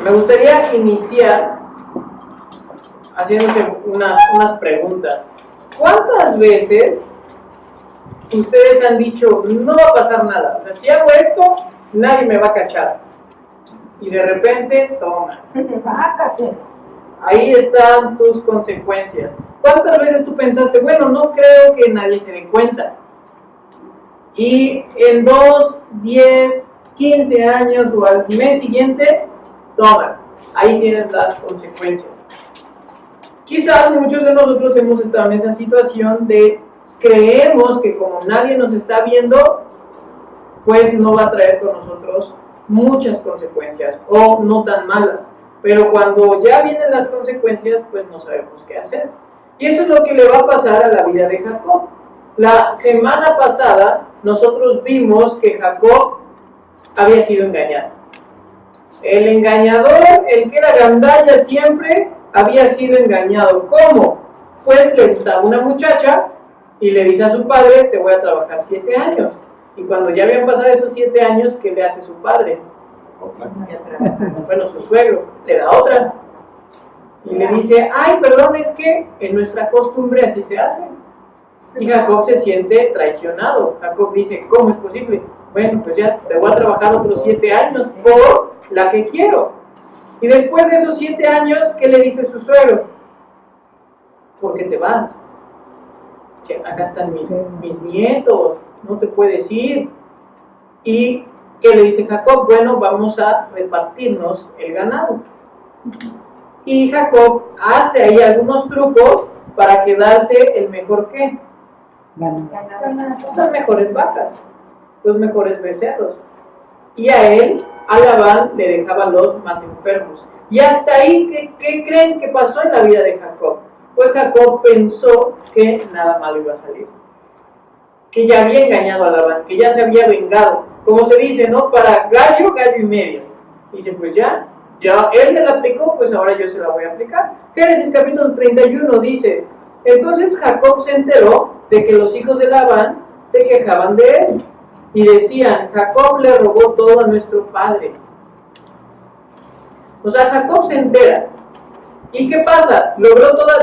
Me gustaría iniciar haciéndose unas preguntas. ¿Cuántas veces ustedes han dicho, no va a pasar nada? O sea, si hago esto, nadie me va a cachar. Y de repente, toma. Ahí están tus consecuencias. ¿Cuántas veces tú pensaste, bueno, no creo que nadie se dé cuenta? Y en 2, 10, 15 años o al mes siguiente, toma, ahí tienes las consecuencias. Quizás muchos de nosotros hemos estado en esa situación de creemos que como nadie nos está viendo, pues no va a traer con nosotros muchas consecuencias o no tan malas. Pero cuando ya vienen las consecuencias, pues no sabemos qué hacer. Y eso es lo que le va a pasar a la vida de Jacob. La semana pasada nosotros vimos que Jacob había sido engañado. El engañador, el que era gandalla siempre, había sido engañado. ¿Cómo? Pues le gustaba una muchacha y le dice a su padre, te voy a trabajar 7 años. Y cuando ya habían pasado esos 7 años, ¿qué le hace su padre? Bueno, su suegro le da otra. Y le dice, ay, perdón, es que en nuestra costumbre así se hace. Y Jacob se siente traicionado. Jacob dice, ¿cómo es posible? Bueno, pues ya te voy a trabajar otros 7 años por la que quiero. Y después de esos 7 años, ¿qué le dice su suegro? ¿Por qué te vas? Acá están mis nietos, no te puedes ir. ¿Y qué le dice Jacob? Bueno, vamos a repartirnos el ganado. Y Jacob hace ahí algunos trucos para quedarse el mejor ¿qué? Las mejores vacas, los mejores becerros. Y a él, a Labán, le dejaba los más enfermos. Y hasta ahí, ¿qué creen que pasó en la vida de Jacob? Pues Jacob pensó que nada malo iba a salir. Que ya había engañado a Labán, que ya se había vengado. Como se dice, ¿no? Para gallo, gallo y medio. Dice, pues ya él me la aplicó, pues ahora yo se la voy a aplicar. Génesis capítulo 31 dice, entonces Jacob se enteró de que los hijos de Labán se quejaban de él. Y decían, Jacob le robó todo a nuestro padre. O sea, Jacob se entera. ¿Y qué pasa?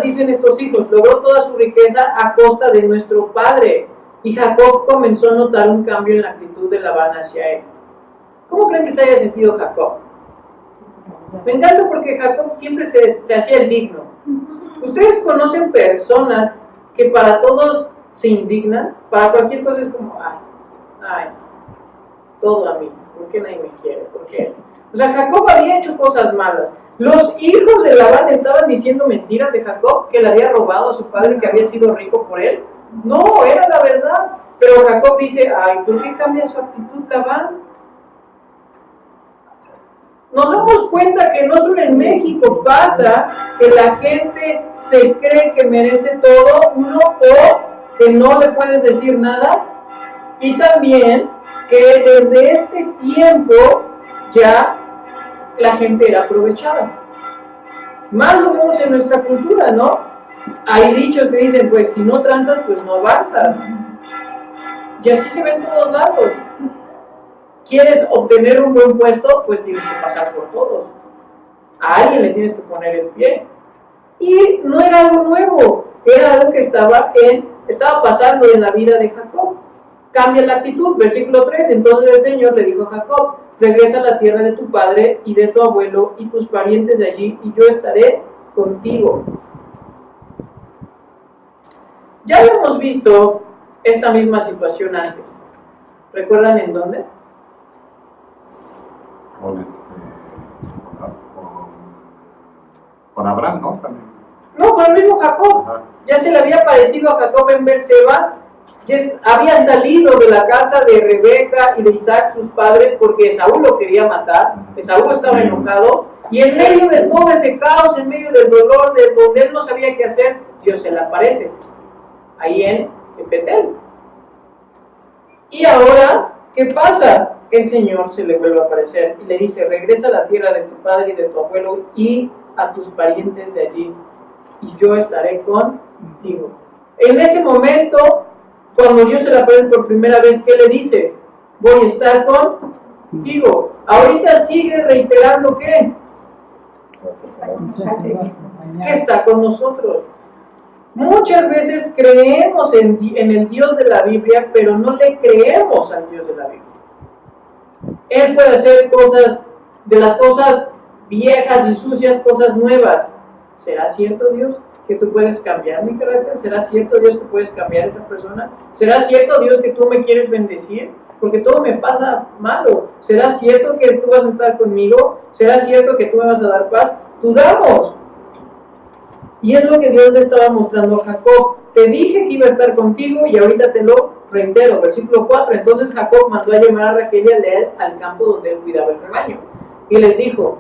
Dicen estos hijos, logró toda su riqueza a costa de nuestro padre. Y Jacob comenzó a notar un cambio en la actitud de Labán hacia él. ¿Cómo creen que se haya sentido Jacob? Me encanta porque Jacob siempre se hacía el digno. ¿Ustedes conocen personas que para todos se indignan? Para cualquier cosa es como, ay, todo a mí, ¿por qué nadie me quiere? ¿Por qué? O sea, Jacob había hecho cosas malas. Los hijos de Labán estaban diciendo mentiras de Jacob, que le había robado a su padre, que había sido rico por él. No, era la verdad. Pero Jacob dice, ay, ¿por qué cambia su actitud Labán? Nos damos cuenta que no solo en México pasa que la gente se cree que merece todo, uno, o que no le puedes decir nada, y también que desde este tiempo ya la gente era aprovechada. Más lo vemos en nuestra cultura, ¿no? Hay dichos que dicen, pues si no tranzas, pues no avanzas. Y así se ve en todos lados. ¿Quieres obtener un buen puesto? Pues tienes que pasar por todos. A alguien le tienes que poner el pie. Y no era algo nuevo, era algo que estaba pasando en la vida de Jacob. Cambia la actitud, versículo 3, entonces el Señor le dijo a Jacob, regresa a la tierra de tu padre y de tu abuelo y tus parientes de allí, y yo estaré contigo. Ya habíamos visto esta misma situación antes. ¿Recuerdan en dónde? Con Abraham, ¿no? También. No, con el mismo Jacob. Ajá. Ya se le había parecido a Jacob en Berseba. Ya había salido de la casa de Rebeca y de Isaac, sus padres, porque Esaú lo quería matar. Esaú estaba enojado. Y en medio de todo ese caos, en medio del dolor, de donde él no sabía qué hacer, Dios se le aparece. Ahí en Betel. Y ahora, ¿qué pasa? El Señor se le vuelve a aparecer y le dice, regresa a la tierra de tu padre y de tu abuelo y a tus parientes de allí, y yo estaré contigo. En ese momento, cuando Dios se le aparece por primera vez, ¿qué le dice? Voy a estar contigo. Ahorita sigue reiterando ¿qué? que está con nosotros. Muchas veces creemos en el Dios de la Biblia, pero no le creemos al Dios de la Biblia. Él puede hacer cosas, de las cosas viejas y sucias, cosas nuevas. ¿Será cierto, Dios, que tú puedes cambiar mi carácter? ¿Será cierto, Dios, que puedes cambiar a esa persona? ¿Será cierto, Dios, que tú me quieres bendecir? Porque todo me pasa malo. ¿Será cierto que tú vas a estar conmigo? ¿Será cierto que tú me vas a dar paz? Dudamos. Y es lo que Dios le estaba mostrando a Jacob. Te dije que iba a estar contigo y ahorita te lo reitero. Versículo 4. Entonces Jacob mandó a llamar a Raquel y a Lea al campo donde él cuidaba el rebaño. Y les dijo,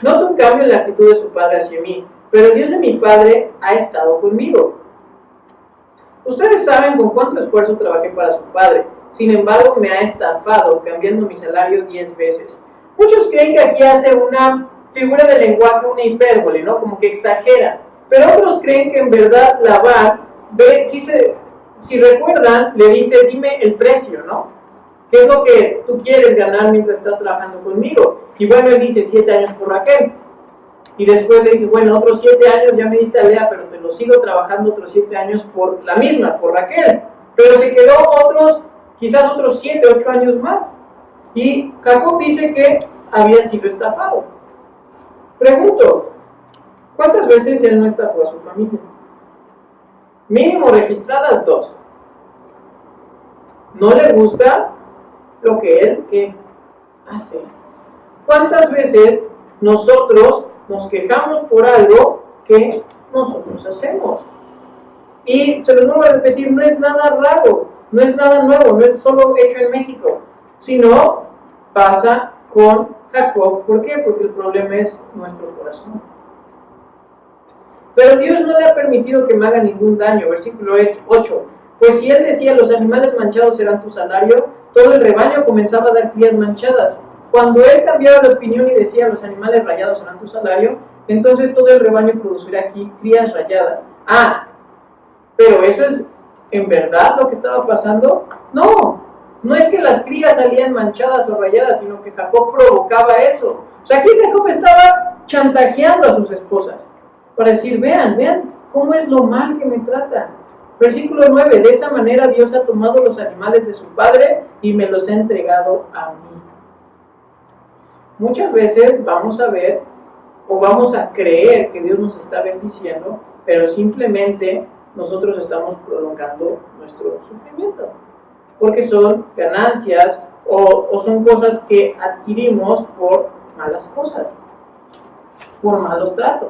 noto un cambio en la actitud de su padre hacia mí, pero el Dios de mi padre ha estado conmigo. Ustedes saben con cuánto esfuerzo trabajé para su padre. Sin embargo, me ha estafado, cambiando mi salario 10 veces. Muchos creen que aquí hace una figura de lenguaje, una hipérbole, ¿no? Como que exagera. Pero otros creen que en verdad Labán, si recuerdan, le dice, dime el precio, ¿no? ¿Qué es lo que tú quieres ganar mientras estás trabajando conmigo? Y bueno, él dice 7 años por Raquel. Y después le dice, bueno, otros 7 años ya me diste a Lea, pero te lo sigo trabajando otros 7 años por la misma, por Raquel. Pero se quedó quizás otros 7, 8 años más. Y Jacob dice que había sido estafado. Pregunto, ¿cuántas veces él no estafó a su familia? Mínimo registradas 2. ¿No le gusta lo que él hace? ¿Cuántas veces nosotros nos quejamos por algo que nosotros hacemos? Y se los vuelvo a repetir, no es nada raro, no es nada nuevo, no es solo hecho en México, sino pasa con Jacob. ¿Por qué? Porque el problema es nuestro corazón. Pero Dios no le ha permitido que me haga ningún daño. Versículo 8. Pues si él decía, los animales manchados serán tu salario, todo el rebaño comenzaba a dar crías manchadas. Cuando él cambiaba de opinión y decía, los animales rayados serán tu salario, entonces todo el rebaño producirá aquí crías rayadas. Pero eso es en verdad lo que estaba pasando. No es que las crías salían manchadas o rayadas, sino que Jacob provocaba eso. O sea, aquí Jacob estaba chantajeando a sus esposas para decir, vean cómo es lo mal que me tratan. Versículo 9, de esa manera Dios ha tomado los animales de su padre y me los ha entregado a mí. Muchas veces vamos a ver o vamos a creer que Dios nos está bendiciendo, pero simplemente nosotros estamos prolongando nuestro sufrimiento, porque son ganancias o son cosas que adquirimos por malas cosas, por malos tratos.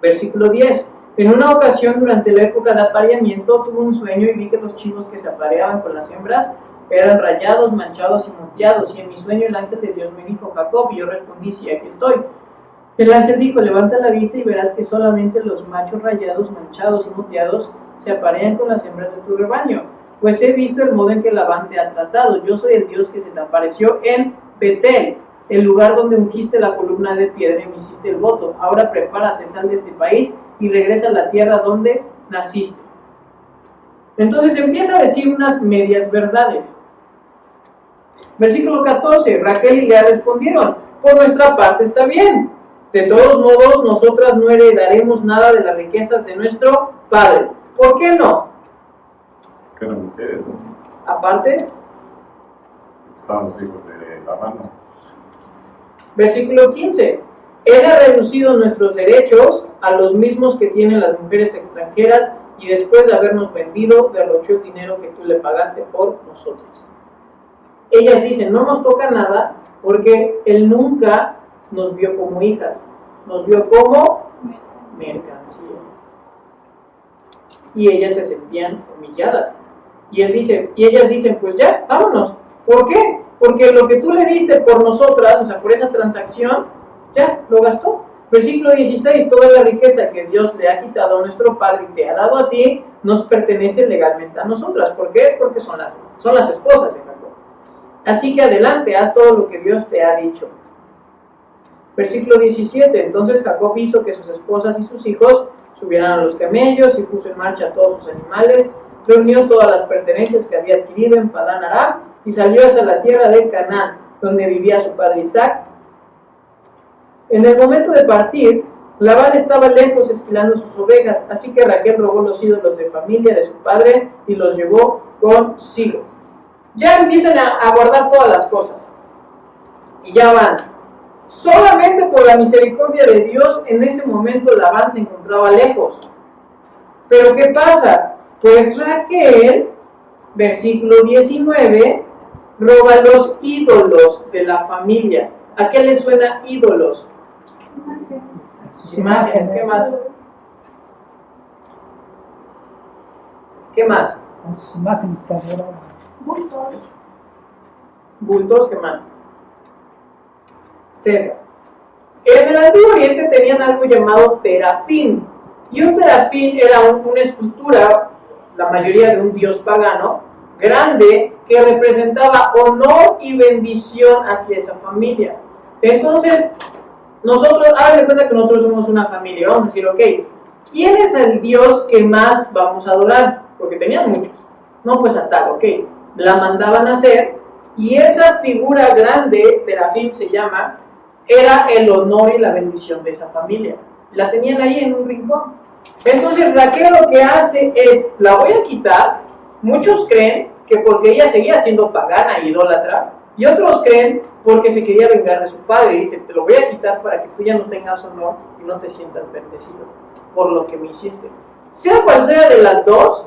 Versículo 10. En una ocasión, durante la época de apareamiento, tuve un sueño y vi que los chivos que se apareaban con las hembras eran rayados, manchados y moteados. Y en mi sueño el ángel de Dios me dijo, Jacob, y yo respondí, sí, aquí estoy. El ángel dijo, levanta la vista y verás que solamente los machos rayados, manchados y moteados se aparean con las hembras de tu rebaño. Pues he visto el modo en que Labán te ha tratado. Yo soy el Dios que se te apareció en Betel, el lugar donde ungiste la columna de piedra y me hiciste el voto. Ahora prepárate, sal de este país y regresa a la tierra donde naciste. Entonces empieza a decir unas medias verdades. Versículo 14, Raquel y Lea respondieron, por nuestra parte está bien. De todos modos, nosotras no heredaremos nada de las riquezas de nuestro padre. ¿Por qué no? Que eran mujeres, ¿no? Aparte, estaban los hijos de Labán, ¿no? Versículo 15. Él ha reducido nuestros derechos a los mismos que tienen las mujeres extranjeras y después de habernos vendido, derrochó el dinero que tú le pagaste por nosotros. Ellas dicen, no nos toca nada porque él nunca nos vio como hijas, nos vio como mercancía. Y ellas se sentían humilladas. Y ellas dicen, pues ya, vámonos. ¿Por qué? Porque lo que tú le diste por nosotras, o sea, por esa transacción, ya lo gastó. Versículo 16, toda la riqueza que Dios le ha quitado a nuestro Padre y te ha dado a ti, nos pertenece legalmente a nosotras. ¿Por qué? Porque son las esposas de Jacob. Así que adelante, haz todo lo que Dios te ha dicho. Versículo 17, entonces Jacob hizo que sus esposas y sus hijos subieran a los camellos y puso en marcha a todos sus animales, reunió todas las pertenencias que había adquirido en Padán Aram y salió hacia la tierra de Canaán, donde vivía su padre Isaac. En el momento de partir, Labán estaba lejos esquilando sus ovejas, así que Raquel robó los ídolos de familia de su padre y los llevó consigo. Ya empiezan a guardar todas las cosas. Y ya van. Solamente por la misericordia de Dios, en ese momento Labán se encontraba lejos. Pero ¿qué pasa? Pues Raquel, versículo 19, roba los ídolos de la familia. ¿A qué le suena ídolos? Sus Imágenes. ¿Qué más? ¿Qué más? A sus imágenes que adoraban. Bultos, ¿qué más? Cerca. En el Antiguo Oriente tenían algo llamado terafín. Y un terafín era una escultura, la mayoría de un dios pagano, grande, que representaba honor y bendición hacia esa familia. Entonces, nosotros, hagan de cuenta que nosotros somos una familia, vamos a decir, ok, ¿quién es el dios que más vamos a adorar? Porque tenían muchos. No, pues a tal, ok. La mandaban a hacer, y esa figura grande, terafín se llama, era el honor y la bendición de esa familia. La tenían ahí en un rincón. Entonces Raquel lo que hace es, la voy a quitar. Muchos creen que porque ella seguía siendo pagana e idólatra, y otros creen porque se quería vengar de su padre. Y dice, te lo voy a quitar para que tú ya no tengas honor y no te sientas bendecido por lo que me hiciste. Sea cual sea de las dos,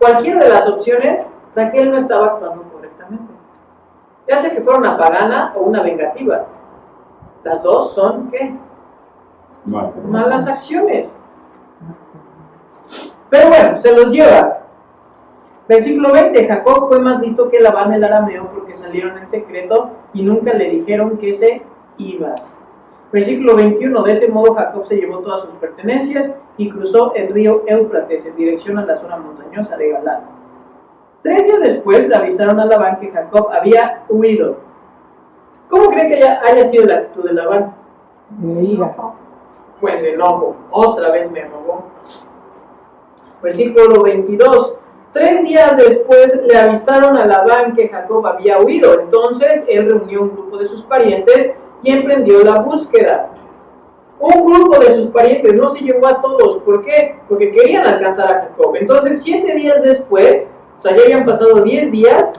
cualquiera de las opciones, Raquel no estaba actuando correctamente. Ya sea que fuera una pagana o una vengativa. Las dos son, ¿qué? Malas acciones. Pero bueno, se los lleva. Versículo 20, Jacob fue más listo que Labán el arameo porque salieron en secreto y nunca le dijeron que se iba. Versículo 21, de ese modo Jacob se llevó todas sus pertenencias y cruzó el río Éufrates en dirección a la zona montañosa de Galaad. 3 días después le avisaron a Labán que Jacob había huido. ¿Cómo cree que haya sido la actitud de Labán? De ira. Pues enojo, otra vez me robó. Versículo 22. 3 días después le avisaron a Labán que Jacob había huido. Entonces él reunió un grupo de sus parientes y emprendió la búsqueda. Un grupo de sus parientes, no se llevó a todos. ¿Por qué? Porque querían alcanzar a Jacob. Entonces 7 días después, o sea, ya habían pasado 10 días,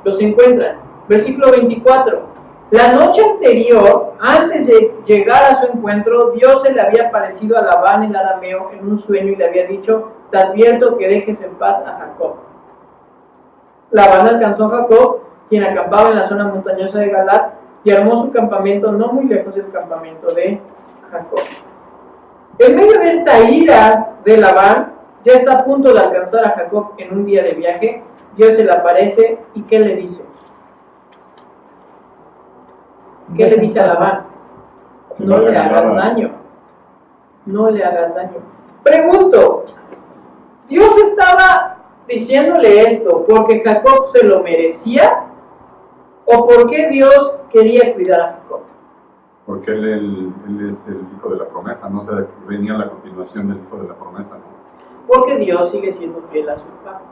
los encuentran. Versículo 24. La noche anterior, antes de llegar a su encuentro, Dios se le había aparecido a Labán el arameo en un sueño y le había dicho, te advierto que dejes en paz a Jacob. Labán alcanzó a Jacob, quien acampaba en la zona montañosa de Galaad, y armó su campamento no muy lejos del campamento de Jacob. En medio de esta ira de Labán, ya está a punto de alcanzar a Jacob en un día de viaje. Dios se le aparece y ¿qué le dice? ¿Qué le dice a Labán? No le hagas daño. No le hagas daño. Pregunto, ¿Dios estaba diciéndole esto porque Jacob se lo merecía? ¿O porque Dios quería cuidar a Jacob? Porque él es el hijo de la promesa, no sé, venía la continuación del hijo de la promesa, ¿no? Porque Dios sigue siendo fiel a su pacto.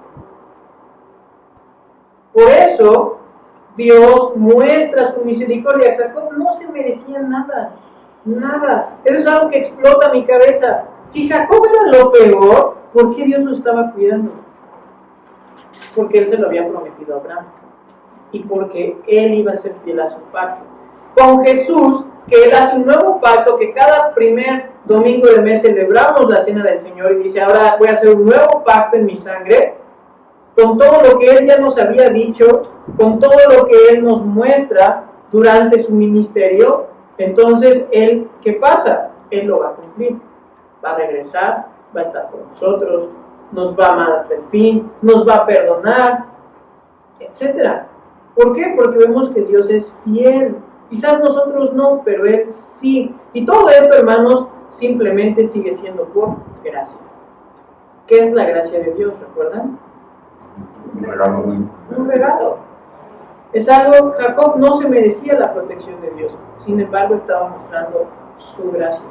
Por eso, Dios muestra su misericordia. Jacob no se merecía nada, nada. Eso es algo que explota mi cabeza. Si Jacob era lo peor, ¿por qué Dios lo estaba cuidando? Porque él se lo había prometido a Abraham. Y porque él iba a ser fiel a su pacto. Con Jesús, que él hace un nuevo pacto, que cada primer domingo del mes celebramos la cena del Señor y dice, ahora voy a hacer un nuevo pacto en mi sangre, con todo lo que él ya nos había dicho, con todo lo que él nos muestra durante su ministerio. Entonces, él, ¿qué pasa? Él lo va a cumplir, va a regresar, va a estar con nosotros, nos va a amar hasta el fin, nos va a perdonar, etc. ¿Por qué? Porque vemos que Dios es fiel. Quizás nosotros no, pero Él sí. Y todo esto, hermanos, simplemente sigue siendo por gracia. ¿Qué es la gracia de Dios? ¿Recuerdan? Un regalo. Un regalo. Es algo, Jacob no se merecía la protección de Dios. Sin embargo, estaba mostrando su gracia.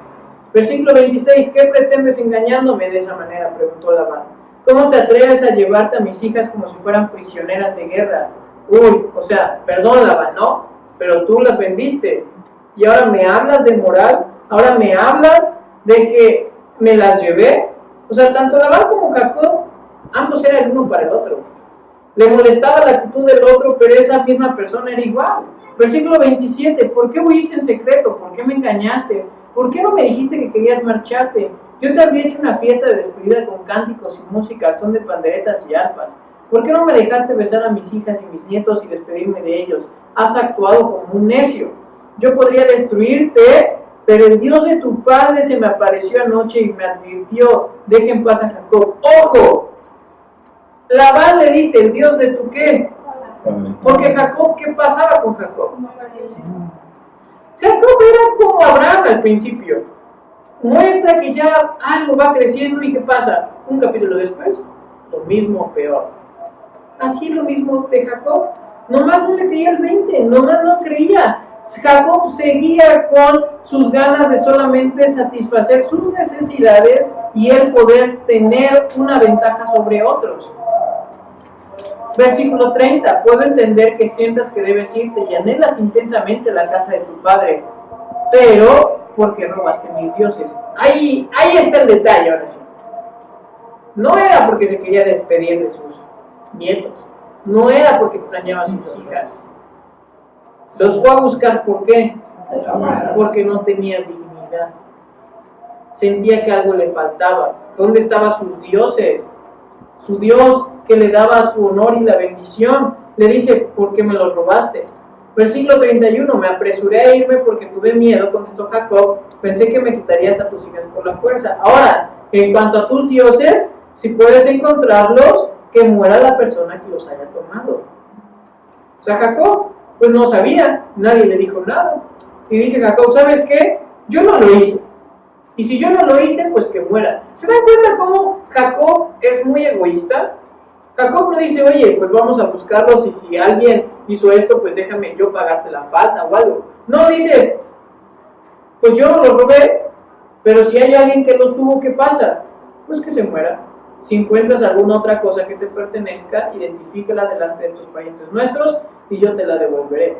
Versículo 26. ¿Qué pretendes engañándome de esa manera? Preguntó Labán. ¿Cómo te atreves a llevarte a mis hijas como si fueran prisioneras de guerra? Uy, o sea, perdón, Labán, ¿no? Pero tú las vendiste. y ahora me hablas de moral, ahora me hablas de que me las llevé. O sea, tanto Labán como Jacob, ambos eran el uno para el otro. Le molestaba la actitud del otro, pero esa misma persona era igual. Versículo 27, ¿por qué huiste en secreto? ¿Por qué me engañaste? ¿Por qué no me dijiste que querías marcharte? Yo te había hecho una fiesta de despedida con cánticos y música al son de panderetas y arpas. ¿Por qué no me dejaste besar a mis hijas y mis nietos y despedirme de ellos? Has actuado como un necio. Yo podría destruirte, pero el Dios de tu padre se me apareció anoche y me advirtió, deja en paz a Jacob. ¡Ojo! Labán le dice, ¿el Dios de tu qué? Porque Jacob, ¿qué pasaba con Jacob? Jacob era como Abraham al principio. Muestra que ya algo va creciendo y ¿qué pasa? Un capítulo después, lo mismo, peor. Así lo mismo de Jacob. Nomás no le creía el 20, nomás no creía. Jacob seguía con sus ganas de solamente satisfacer sus necesidades y el poder tener una ventaja sobre otros. Versículo 30, puedo entender que sientas que debes irte y anhelas intensamente la casa de tu padre, pero porque robaste mis dioses. Ahí está el detalle ahora sí. No era porque se quería despedir de sus nietos, no era porque extrañaba a sus hijas. Los fue a buscar, ¿por qué? Porque no tenía dignidad. Sentía que algo le faltaba. ¿Dónde estaban sus dioses? Su Dios que le daba su honor y la bendición. Le dice, ¿por qué me los robaste? Versículo 31, me apresuré a irme porque tuve miedo, contestó Jacob, pensé que me quitarías a tus hijas por la fuerza. Ahora, en cuanto a tus dioses, si puedes encontrarlos, que muera la persona que los haya tomado. O sea, Jacob, pues no sabía, nadie le dijo nada. Y dice Jacob, ¿sabes qué? Yo no lo hice. Y si yo no lo hice, pues que muera. ¿Se dan cuenta cómo Jacob es muy egoísta? Jacob no dice, oye, pues vamos a buscarlos y si alguien hizo esto, pues déjame yo pagarte la falta o algo. No, dice, pues yo no los robé, pero si hay alguien que los tuvo, ¿qué pasa? Pues que se muera. Si encuentras alguna otra cosa que te pertenezca, identifícala delante de estos parientes nuestros y yo te la devolveré.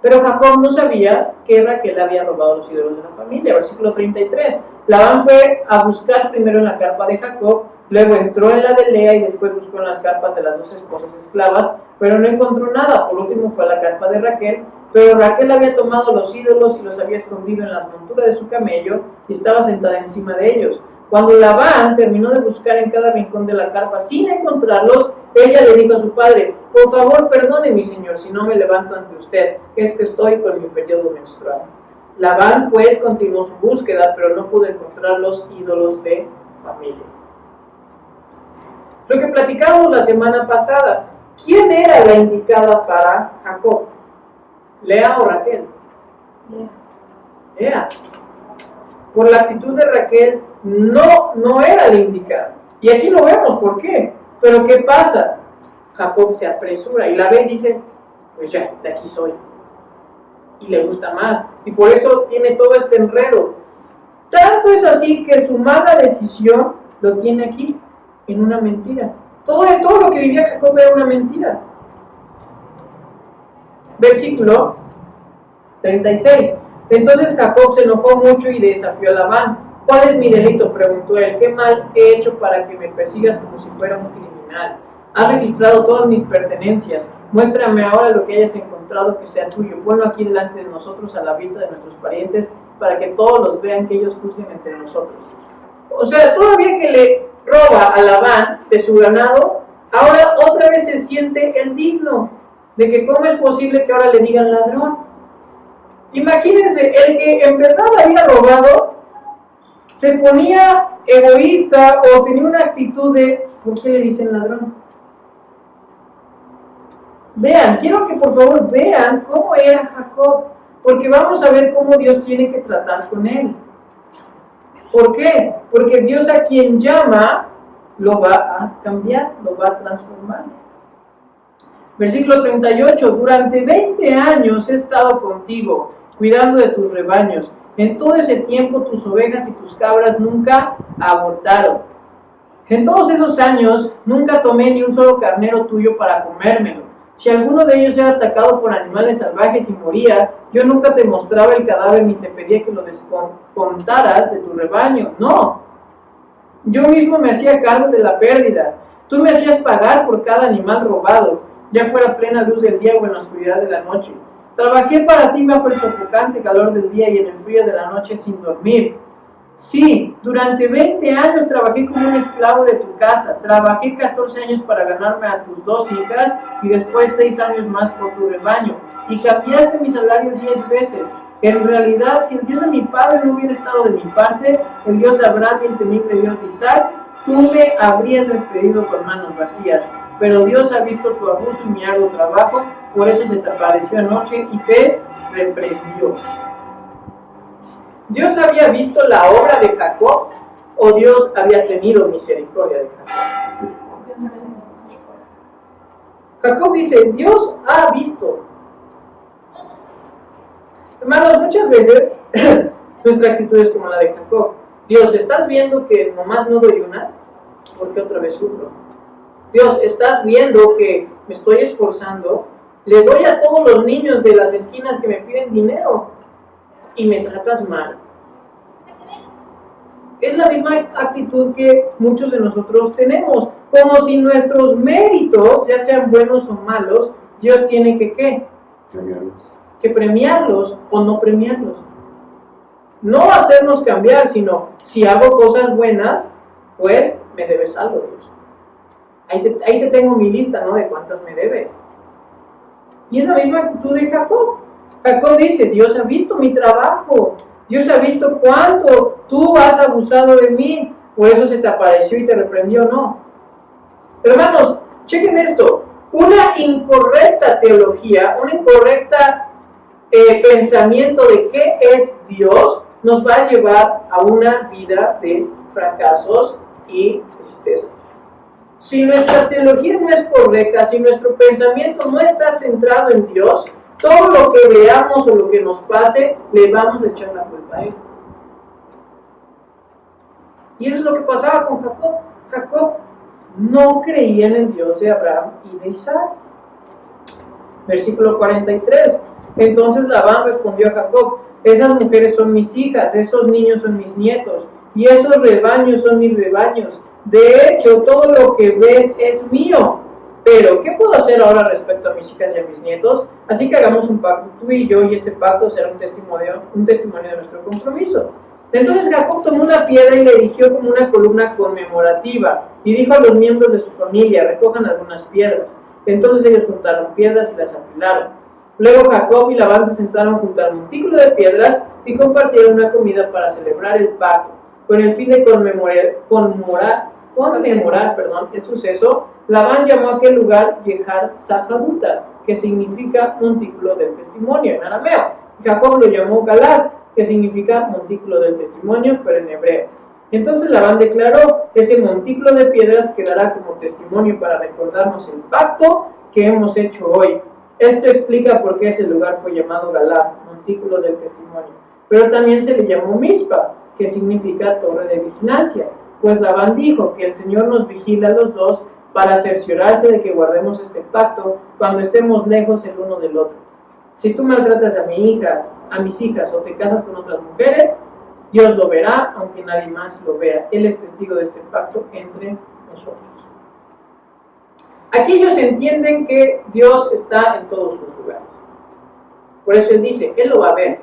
Pero Jacob no sabía que Raquel había robado los ídolos de la familia. Versículo 33. Labán fue a buscar primero en la carpa de Jacob, luego entró en la de Lea y después buscó en las carpas de las dos esposas esclavas, pero no encontró nada. Por último fue a la carpa de Raquel, pero Raquel había tomado los ídolos y los había escondido en las monturas de su camello y estaba sentada encima de ellos. Cuando Labán terminó de buscar en cada rincón de la carpa sin encontrarlos, ella le dijo a su padre, por favor perdone mi señor si no me levanto ante usted, que es que estoy con mi periodo menstrual. Labán pues continuó su búsqueda, pero no pudo encontrar los ídolos de familia. Lo que platicábamos la semana pasada, ¿quién era la indicada para Jacob? ¿Lea o Raquel? Lea. Por la actitud de Raquel, no era la indicada. Y aquí lo vemos, ¿por qué? Pero ¿qué pasa? Jacob se apresura y la ve y dice, pues ya, de aquí soy. Y le gusta más. Y por eso tiene todo este enredo. Tanto es así que su mala decisión lo tiene aquí, en una mentira. Todo lo que vivía Jacob era una mentira. Versículo 36. Entonces Jacob se enojó mucho y desafió a Labán. ¿Cuál es mi delito?, preguntó él. ¿Qué mal he hecho para que me persigas como si fuera un criminal? Has registrado todas mis pertenencias. Muéstrame ahora lo que hayas encontrado que sea tuyo. Ponlo aquí delante de nosotros a la vista de nuestros parientes para que todos los vean, que ellos juzguen entre nosotros. O sea, todavía que le roba a Labán de su ganado, ahora otra vez se siente el digno de que cómo es posible que ahora le digan ladrón. Imagínense, el que en verdad había robado se ponía egoísta o tenía una actitud de ¿por qué le dicen ladrón? Vean, quiero que por favor vean cómo era Jacob, porque vamos a ver cómo Dios tiene que tratar con él. ¿Por qué? Porque Dios a quien llama lo va a cambiar, lo va a transformar. Versículo 38, durante 20 años he estado contigo, cuidando de tus rebaños. En todo ese tiempo tus ovejas y tus cabras nunca abortaron. En todos esos años nunca tomé ni un solo carnero tuyo para comérmelo. Si alguno de ellos era atacado por animales salvajes y moría, yo nunca te mostraba el cadáver ni te pedía que lo descontaras de tu rebaño. No. Yo mismo me hacía cargo de la pérdida. Tú me hacías pagar por cada animal robado, ya fuera plena luz del día o en la oscuridad de la noche. Trabajé para ti bajo el sofocante calor del día y en el frío de la noche sin dormir. Sí, durante 20 años trabajé como un esclavo de tu casa. Trabajé 14 años para ganarme a tus 2 hijas y después 6 años más por tu rebaño. Y cambiaste mi salario 10 veces. En realidad, si el Dios de mi padre no hubiera estado de mi parte, el Dios de Abraham y el temible Dios de Isaac, tú me habrías despedido con manos vacías. Pero Dios ha visto tu abuso y mi arduo trabajo, por eso se te apareció anoche y te reprendió. ¿Dios había visto la obra de Jacob o Dios había tenido misericordia de Jacob? Jacob dice, Dios ha visto. Hermanos, muchas veces nuestra actitud es como la de Jacob. Dios, ¿estás viendo que nomás no doy una? Porque otra vez sufro. Dios, ¿estás viendo que me estoy esforzando? Le doy a todos los niños de las esquinas que me piden dinero y me tratas mal. Es la misma actitud que muchos de nosotros tenemos, como si nuestros méritos, ya sean buenos o malos, Dios tiene que ¿qué? Que premiarlos o no premiarlos. No hacernos cambiar, sino si hago cosas buenas, pues me debes algo, Dios. Ahí te tengo mi lista, ¿no? De cuántas me debes. Y es la misma actitud de Jacob. Jacob dice, Dios ha visto mi trabajo, Dios ha visto cuánto tú has abusado de mí, por eso se te apareció y te reprendió, no. Hermanos, chequen esto, una incorrecta teología, una incorrecta pensamiento de qué es Dios, nos va a llevar a una vida de fracasos y tristezas. Si nuestra teología no es correcta, si nuestro pensamiento no está centrado en Dios, todo lo que veamos o lo que nos pase, le vamos a echar la culpa a Él. Y eso es lo que pasaba con Jacob. Jacob no creía en el Dios de Abraham y de Isaac. Versículo 43. Entonces Labán respondió a Jacob, esas mujeres son mis hijas, esos niños son mis nietos, y esos rebaños son mis rebaños. De hecho, todo lo que ves es mío. Pero, ¿qué puedo hacer ahora respecto a mis hijas y a mis nietos? Así que hagamos un pacto, tú y yo, y ese pacto será un testimonio de nuestro compromiso. Entonces Jacob tomó una piedra y la erigió como una columna conmemorativa, y dijo a los miembros de su familia, recojan algunas piedras. Entonces ellos juntaron piedras y las apilaron. Luego Jacob y Labán se sentaron junto al montículo de piedras y compartieron una comida para celebrar el pacto, con el fin de conmemorar el suceso. Labán llamó a aquel lugar Yehar Sahaduta, que significa montículo del testimonio en arameo. Y Jacob lo llamó Galad, que significa montículo del testimonio, pero en hebreo. Entonces Labán declaró, ese montículo de piedras quedará como testimonio para recordarnos el pacto que hemos hecho hoy. Esto explica por qué ese lugar fue llamado Galad, montículo del testimonio. Pero también se le llamó Mizpa, que significa torre de vigilancia. Pues Labán dijo que el Señor nos vigila a los dos para cerciorarse de que guardemos este pacto cuando estemos lejos el uno del otro. Si tú maltratas a mis hijas o te casas con otras mujeres, Dios lo verá, aunque nadie más lo vea. Él es testigo de este pacto entre nosotros. Aquí ellos entienden que Dios está en todos los lugares. Por eso Él dice, Él lo va a ver.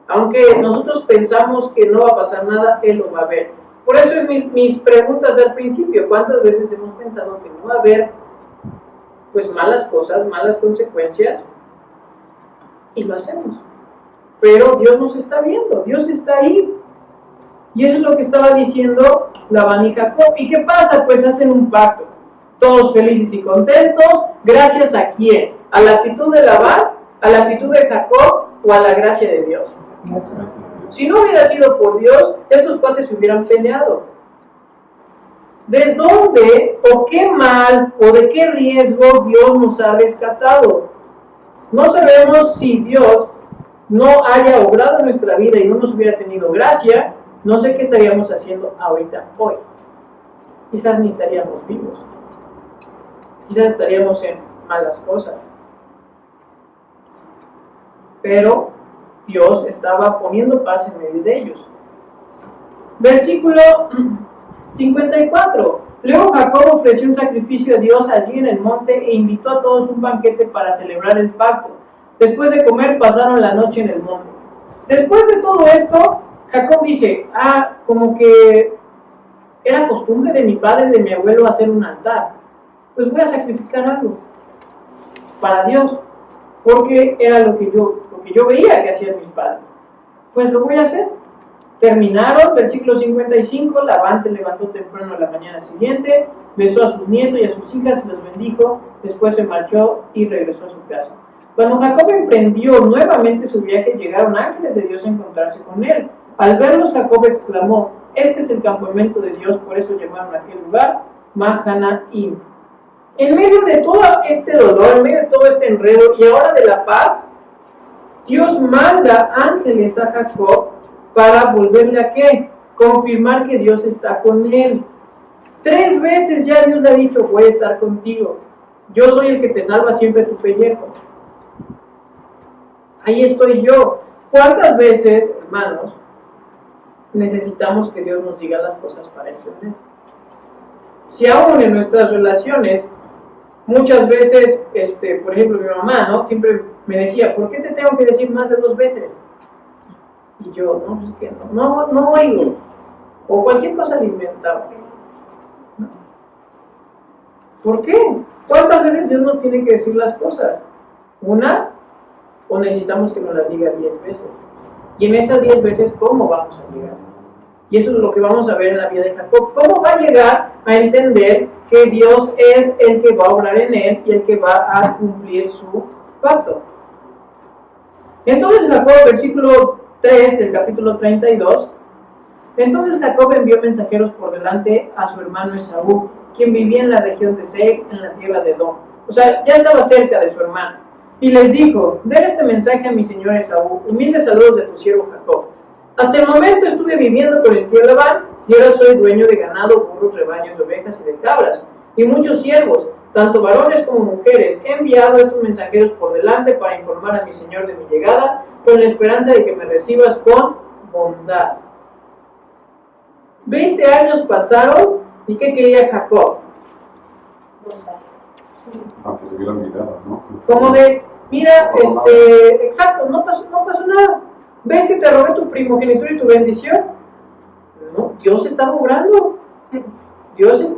Aunque nosotros pensamos que no va a pasar nada, Él lo va a ver. Por eso es mis preguntas al principio. ¿Cuántas veces hemos pensado que no va a haber pues malas cosas, malas consecuencias? Y lo hacemos. Pero Dios nos está viendo, Dios está ahí. Y eso es lo que estaba diciendo Labán y Jacob. ¿Y qué pasa? Pues hacen un pacto. Todos felices y contentos. ¿Gracias a quién? ¿A la actitud de Labán? ¿A la actitud de Jacob? ¿O a la gracia de Dios? Si no hubiera sido por Dios, estos cuates se hubieran peleado. ¿De dónde o qué mal o de qué riesgo Dios nos ha rescatado? No sabemos si Dios no haya obrado en nuestra vida y no nos hubiera tenido gracia, no sé qué estaríamos haciendo ahorita, hoy. Quizás ni estaríamos vivos. Quizás estaríamos en malas cosas. pero Dios estaba poniendo paz en medio de ellos. Versículo 54. Luego Jacob ofreció un sacrificio a Dios allí en el monte e invitó a todos un banquete para celebrar el pacto. Después de comer pasaron la noche en el monte. Después de todo esto, Jacob dice, como que era costumbre de mi padre y de mi abuelo hacer un altar. Pues voy a sacrificar algo para Dios, porque era lo que yo veía que hacían mis padres. Pues lo voy a hacer. Terminaron, versículo 55, Labán se levantó temprano a la mañana siguiente, besó a sus nietos y a sus hijas y los bendijo, después se marchó y regresó a su casa. Cuando Jacob emprendió nuevamente su viaje, llegaron ángeles de Dios a encontrarse con él. Al verlos, Jacob exclamó, este es el campamento de Dios, por eso llamaron a aquel lugar Mahanaim. En medio de todo este dolor, en medio de todo este enredo y ahora de la paz, Dios manda ángeles a Jacob para volverle a ¿qué? Confirmar que Dios está con él. 3 veces ya Dios le ha dicho, voy a estar contigo. Yo soy el que te salva siempre tu pellejo. Ahí estoy yo. ¿Cuántas veces, hermanos, necesitamos que Dios nos diga las cosas para entender? Si aún en nuestras relaciones, muchas veces, por ejemplo, mi mamá, ¿no? Siempre me decía, ¿por qué te tengo que decir más de 2 veces? Y yo, no, pues que no oigo. O cualquier cosa le inventaba. ¿No? ¿Por qué? ¿Cuántas veces Dios nos tiene que decir las cosas? ¿Una? ¿O necesitamos que nos las diga 10 veces? Y en esas 10 veces, ¿cómo vamos a llegar? Y eso es lo que vamos a ver en la vida de Jacob. ¿Cómo va a llegar a entender que Dios es el que va a obrar en él y el que va a cumplir su pacto? Entonces Jacob, versículo 3 del capítulo 32, entonces Jacob envió mensajeros por delante a su hermano Esaú, quien vivía en la región de Seir, en la tierra de Edom. O sea, ya estaba cerca de su hermano. Y les dijo, den este mensaje a mi señor Esaú, humildes saludos de tu siervo Jacob. Hasta el momento estuve viviendo con el tío Labán, y ahora soy dueño de ganado, burros, rebaños, de ovejas y de cabras, y muchos siervos, tanto varones como mujeres. He enviado a estos mensajeros por delante para informar a mi señor de mi llegada, con la esperanza de que me recibas con bondad. 20 años pasaron, ¿y qué quería Jacob? Aunque se hubiera olvidado, ¿no? Como de, mira, exacto, no pasó nada. ¿Ves que te robé tu primogenitura y tu bendición? No, Dios estaba obrando. Dios,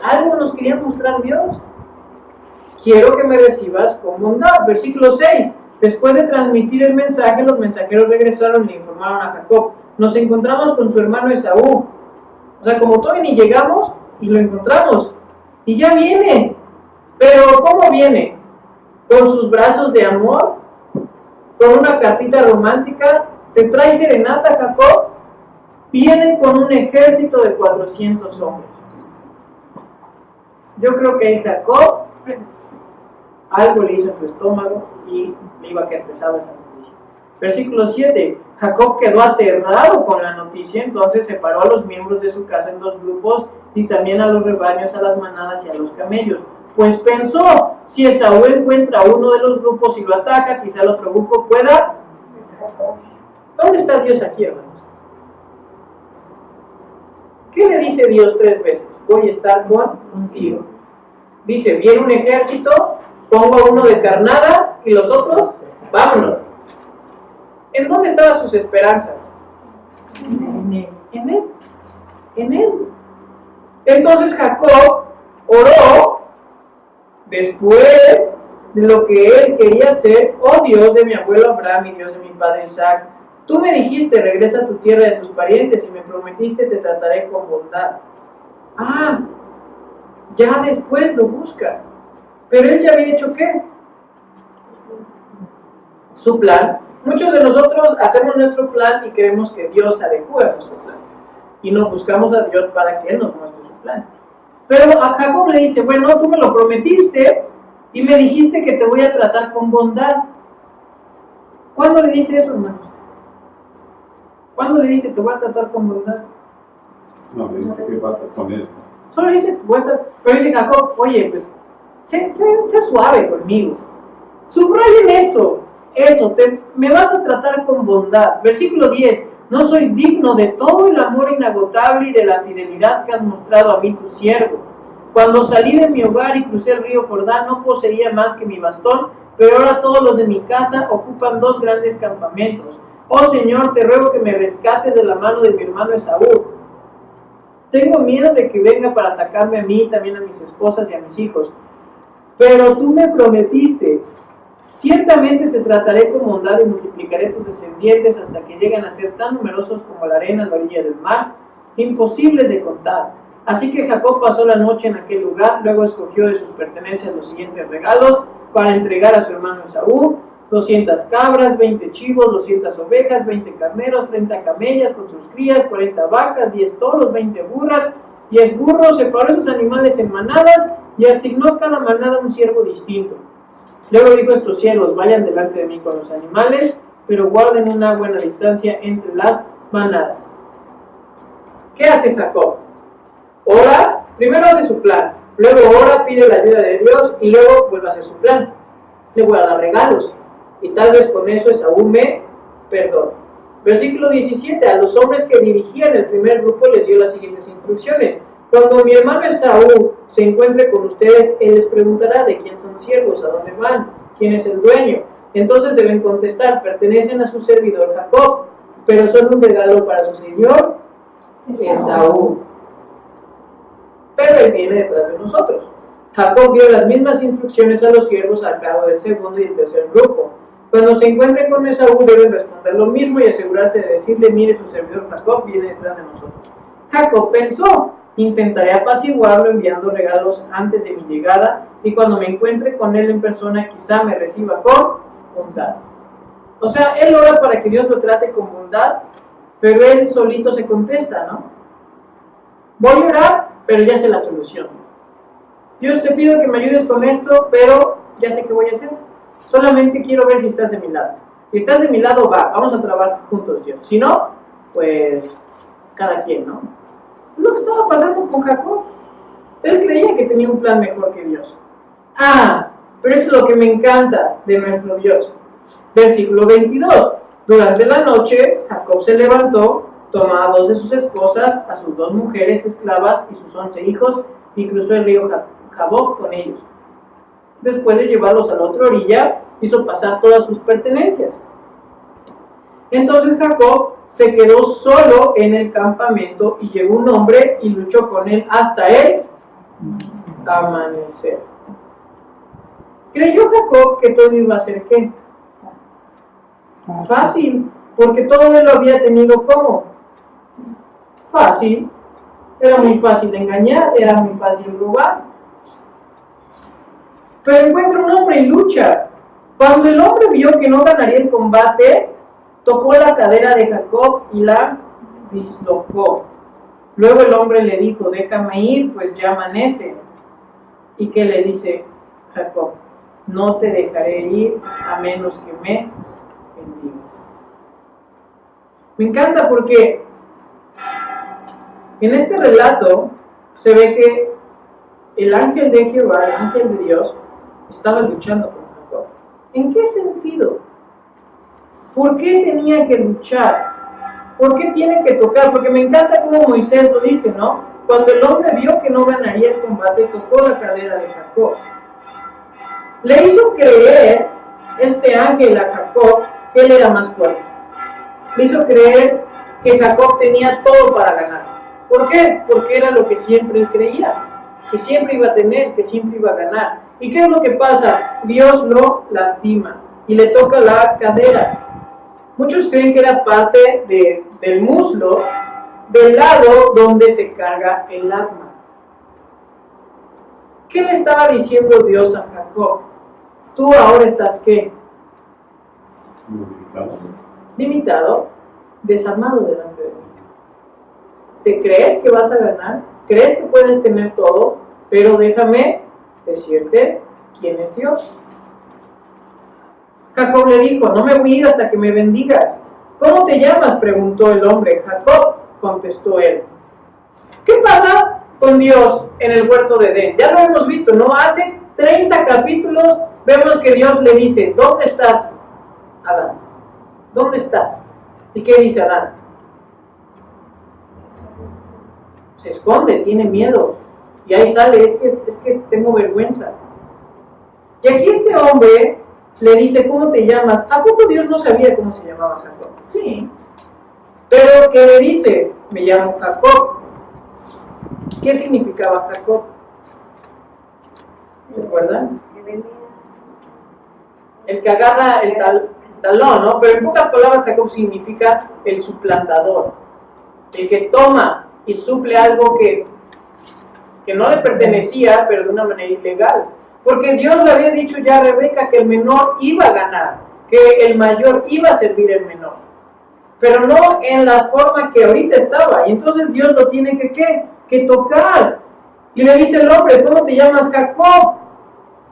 algo nos quería mostrar Dios. Quiero que me recibas con bondad. Versículo 6. Después de transmitir el mensaje, los mensajeros regresaron y le informaron a Jacob. Nos encontramos con su hermano Esaú. O sea, como todavía ni llegamos y lo encontramos. Y ya viene. Pero ¿cómo viene? ¿Con sus brazos de amor? ¿Con una cartita romántica? ¿Te trae serenata, Jacob? Viene con un ejército de 400 hombres. Yo creo que ahí Jacob algo le hizo en su estómago y le iba a quedar pesado esa noticia. Versículo 7. Jacob quedó aterrado con la noticia, entonces separó a los miembros de su casa en 2 grupos y también a los rebaños, a las manadas y a los camellos. Pues pensó, si Esaú encuentra a uno de los grupos y lo ataca, quizá el otro grupo pueda... ¿Dónde está Dios aquí, hermanos? ¿Qué le dice Dios 3 veces? Voy a estar contigo. Dice, viene un ejército, pongo a uno de carnada y los otros, vámonos. ¿En dónde estaban sus esperanzas? En él. Entonces Jacob oró después de lo que él quería hacer. Oh Dios de mi abuelo Abraham y Dios de mi padre Isaac, tú me dijiste, regresa a tu tierra de tus parientes, y me prometiste, te trataré con bondad. Ya después lo busca. Pero él ya había hecho ¿qué? Su plan. Muchos de nosotros hacemos nuestro plan y queremos que Dios adecue a nuestro plan. Y no buscamos a Dios para que Él nos muestre su plan. Pero a Jacob le dice, bueno, tú me lo prometiste y me dijiste que te voy a tratar con bondad. ¿Cuándo le dice eso, hermanos? ¿Cuándo le dice te voy a tratar con bondad? No, le dice que va a estar con él. Solo le dice, pero dice Jacob, oye, pues, sé suave conmigo. Subrayen eso. eso, me vas a tratar con bondad. Versículo 10, no soy digno de todo el amor inagotable y de la fidelidad que has mostrado a mí tu siervo. Cuando salí de mi hogar y crucé el río Jordán, no poseía más que mi bastón, pero ahora todos los de mi casa ocupan 2 grandes campamentos. Oh Señor, te ruego que me rescates de la mano de mi hermano Esaú. Tengo miedo de que venga para atacarme a mí, también a mis esposas y a mis hijos. Pero tú me prometiste, ciertamente te trataré con bondad y multiplicaré tus descendientes hasta que lleguen a ser tan numerosos como la arena en la orilla del mar, imposibles de contar. Así que Jacob pasó la noche en aquel lugar, luego escogió de sus pertenencias los siguientes regalos para entregar a su hermano Esaú: 200 cabras, 20 chivos, 200 ovejas, 20 carneros, 30 camellas con sus crías, 40 vacas, 10 toros, 20 burras, 10 burros. Separó esos animales en manadas y asignó a cada manada un siervo distinto. Luego dijo a estos siervos: vayan delante de mí con los animales, pero guarden una buena distancia entre las manadas. ¿Qué hace Jacob? Ora, primero hace su plan, luego ora, pide la ayuda de Dios y luego vuelve a hacer su plan. Le voy a dar regalos y tal vez con eso Esaú me perdone. Versículo 17, a los hombres que dirigían el primer grupo les dio las siguientes instrucciones: cuando mi hermano Esaú se encuentre con ustedes, él les preguntará de quién son siervos, a dónde van, quién es el dueño. Entonces deben contestar: pertenecen a su servidor Jacob, pero son un regalo para su señor Esaú. Pero él viene detrás de nosotros. Jacob dio las mismas instrucciones a los siervos al cargo del segundo y el tercer grupo. Cuando se encuentren con Esaú deben responder lo mismo y asegurarse de decirle: mire, su servidor Jacob viene detrás de nosotros. Jacob pensó: intentaré apaciguarlo enviando regalos antes de mi llegada, y cuando me encuentre con él en persona quizá me reciba con bondad. O sea, él ora para que Dios lo trate con bondad, pero él solito se contesta, ¿no? Voy a orar, pero ya sé la solución. Dios, te pido que me ayudes con esto, pero ya sé qué voy a hacer. Solamente quiero ver si estás de mi lado. Si estás de mi lado, vamos a trabajar juntos, Dios. Si no, pues cada quien, ¿no? Es lo que estaba pasando con Jacob. Él creía que tenía un plan mejor que Dios. Pero esto es lo que me encanta de nuestro Dios. Versículo 22. Durante la noche, Jacob se levantó, tomó a 2 de sus esposas, a sus 2 mujeres esclavas y sus 11 hijos, y cruzó el río Jaboc con ellos. Después de llevarlos a la otra orilla, hizo pasar todas sus pertenencias. Entonces Jacob se quedó solo en el campamento y llegó un hombre y luchó con él hasta el amanecer. Creyó Jacob que todo iba a ser ¿qué? Fácil, porque todo él lo había tenido como fácil. Era muy fácil engañar, era muy fácil robar. Pero encuentra un hombre y lucha. Cuando el hombre vio que no ganaría el combate, tocó la cadera de Jacob y la dislocó. Luego el hombre le dijo: déjame ir, pues ya amanece. ¿Y qué le dice Jacob? No te dejaré ir a menos que me bendigas. Me encanta porque en este relato se ve que el ángel de Jehová, el ángel de Dios, estaba luchando con Jacob. ¿En qué sentido? ¿Por qué tenía que luchar? ¿Por qué tiene que tocar? Porque me encanta cómo Moisés lo dice, ¿no? Cuando el hombre vio que no ganaría el combate, tocó la cadera de Jacob. Le hizo creer este ángel a Jacob que él era más fuerte. Le hizo creer que Jacob tenía todo para ganar. ¿Por qué? Porque era lo que siempre él creía, que siempre iba a tener, que siempre iba a ganar. ¿Y qué es lo que pasa? Dios lo lastima y le toca la cadera. Muchos creen que era parte del muslo, del lado donde se carga el arma. ¿Qué le estaba diciendo Dios a Jacob? Tú ahora estás ¿qué? Limitado, desarmado delante de mí. ¿Te crees que vas a ganar? ¿Crees que puedes tener todo? Pero déjame decirte quién es Dios. Jacob le dijo: no me voy a ir hasta que me bendigas. ¿Cómo te llamas?, preguntó el hombre. Jacob, contestó él. ¿Qué pasa con Dios en el huerto de Edén? Ya lo hemos visto, ¿no? Hace 30 capítulos vemos que Dios le dice: ¿dónde estás? Adán, ¿dónde estás? ¿Y qué dice Adán? Se esconde, tiene miedo. Y ahí sale, es que tengo vergüenza. Y aquí este hombre le dice, ¿cómo te llamas? ¿A poco Dios no sabía cómo se llamaba Jacob? Sí. Pero ¿qué le dice? Me llamo Jacob. ¿Qué significaba Jacob? ¿Recuerdan? El que agarra el talón, ¿no? Pero en pocas palabras Jacob significa el suplantador. El que toma y suple algo que no le pertenecía, pero de una manera ilegal. Porque Dios le había dicho ya a Rebeca que el menor iba a ganar, que el mayor iba a servir al menor, pero no en la forma que ahorita estaba. Y entonces Dios lo tiene que tocar. Y le dice el hombre, ¿cómo te llamas? Jacob.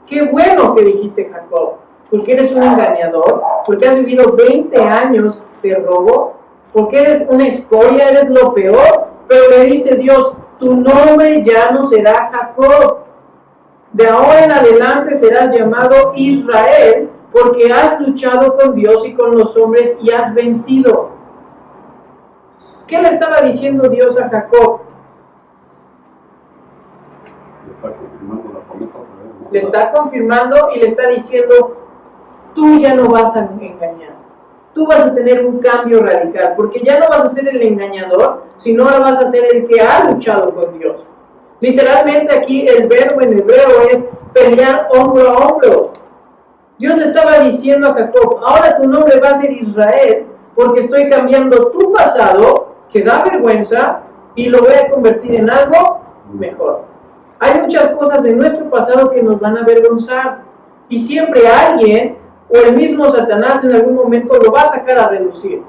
Qué bueno que dijiste Jacob, porque eres un engañador, porque has vivido 20 años de robo, porque eres una escoria, eres lo peor. Pero le dice Dios, tu nombre ya no será Jacob, de ahora en adelante serás llamado Israel, porque has luchado con Dios y con los hombres y has vencido. ¿Qué le estaba diciendo Dios a Jacob? Le está confirmando la promesa otra vez, ¿no? Le está confirmando y le está diciendo, tú ya no vas a engañar. Tú vas a tener un cambio radical, porque ya no vas a ser el engañador, sino ahora vas a ser el que ha luchado con Dios. Literalmente aquí el verbo en hebreo es pelear hombro a hombro. Dios le estaba diciendo a Jacob, ahora tu nombre va a ser Israel, porque estoy cambiando tu pasado, que da vergüenza, y lo voy a convertir en algo mejor. Hay muchas cosas de nuestro pasado que nos van a avergonzar, y siempre alguien, o el mismo Satanás en algún momento lo va a sacar a relucir.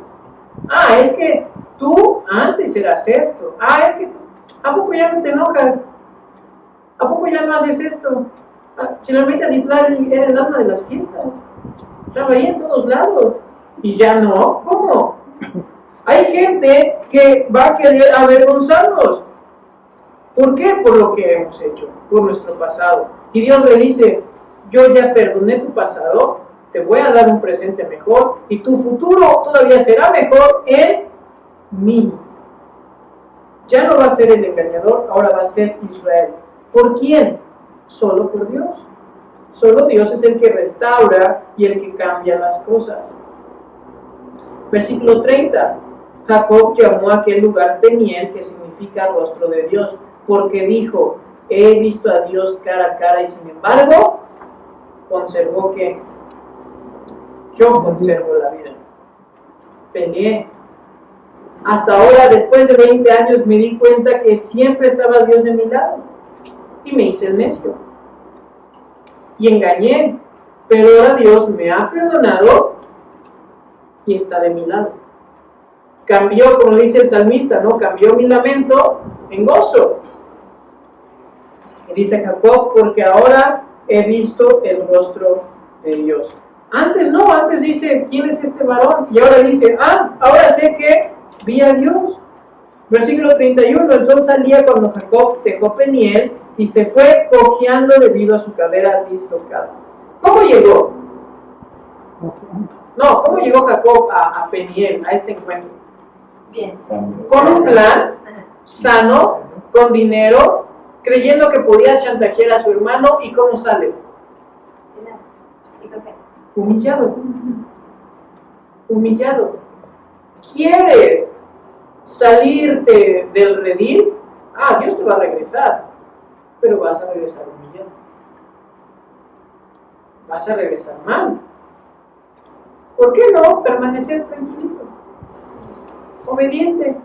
Ah, es que tú antes eras esto. Ah, es que tú, ¿a poco ya no te enojas? ¿A poco ya no haces esto? Si la mitad era el alma de las fiestas. Estaba ahí en todos lados. Y ya no. ¿Cómo? Hay gente que va a querer avergonzarnos. ¿Por qué? Por lo que hemos hecho, por nuestro pasado. Y Dios le dice, yo ya perdoné tu pasado, te voy a dar un presente mejor y tu futuro todavía será mejor en mí. Ya no va a ser el engañador, ahora va a ser Israel. ¿Por quién? Solo por Dios. Solo Dios es el que restaura y el que cambia las cosas. Versículo 30. Jacob llamó a aquel lugar Peniel, que significa rostro de Dios, porque dijo, he visto a Dios cara a cara y sin embargo, conservó que yo conservo la vida. Peleé. Hasta ahora, después de 20 años, me di cuenta que siempre estaba Dios de mi lado. Y me hice el necio. Y engañé. Pero ahora Dios me ha perdonado y está de mi lado. Cambió, como dice el salmista, ¿no? Cambió mi lamento en gozo. Y dice Jacob, porque ahora he visto el rostro de Dios. Antes no, antes dice, ¿quién es este varón? Y ahora dice, ahora sé que vi a Dios. Versículo 31, el sol salía cuando Jacob dejó Peniel y se fue cojeando debido a su cadera dislocada. ¿Cómo llegó? No, ¿cómo llegó Jacob a Peniel, a este encuentro? Bien. Con un plan sano, con dinero, creyendo que podía chantajear a su hermano. ¿Y cómo sale? Humillado. Humillado. ¿Quieres salirte del redil? Dios te va a regresar, pero vas a regresar humillado. Vas a regresar mal. ¿Por qué no permanecer tranquilito? Obediente.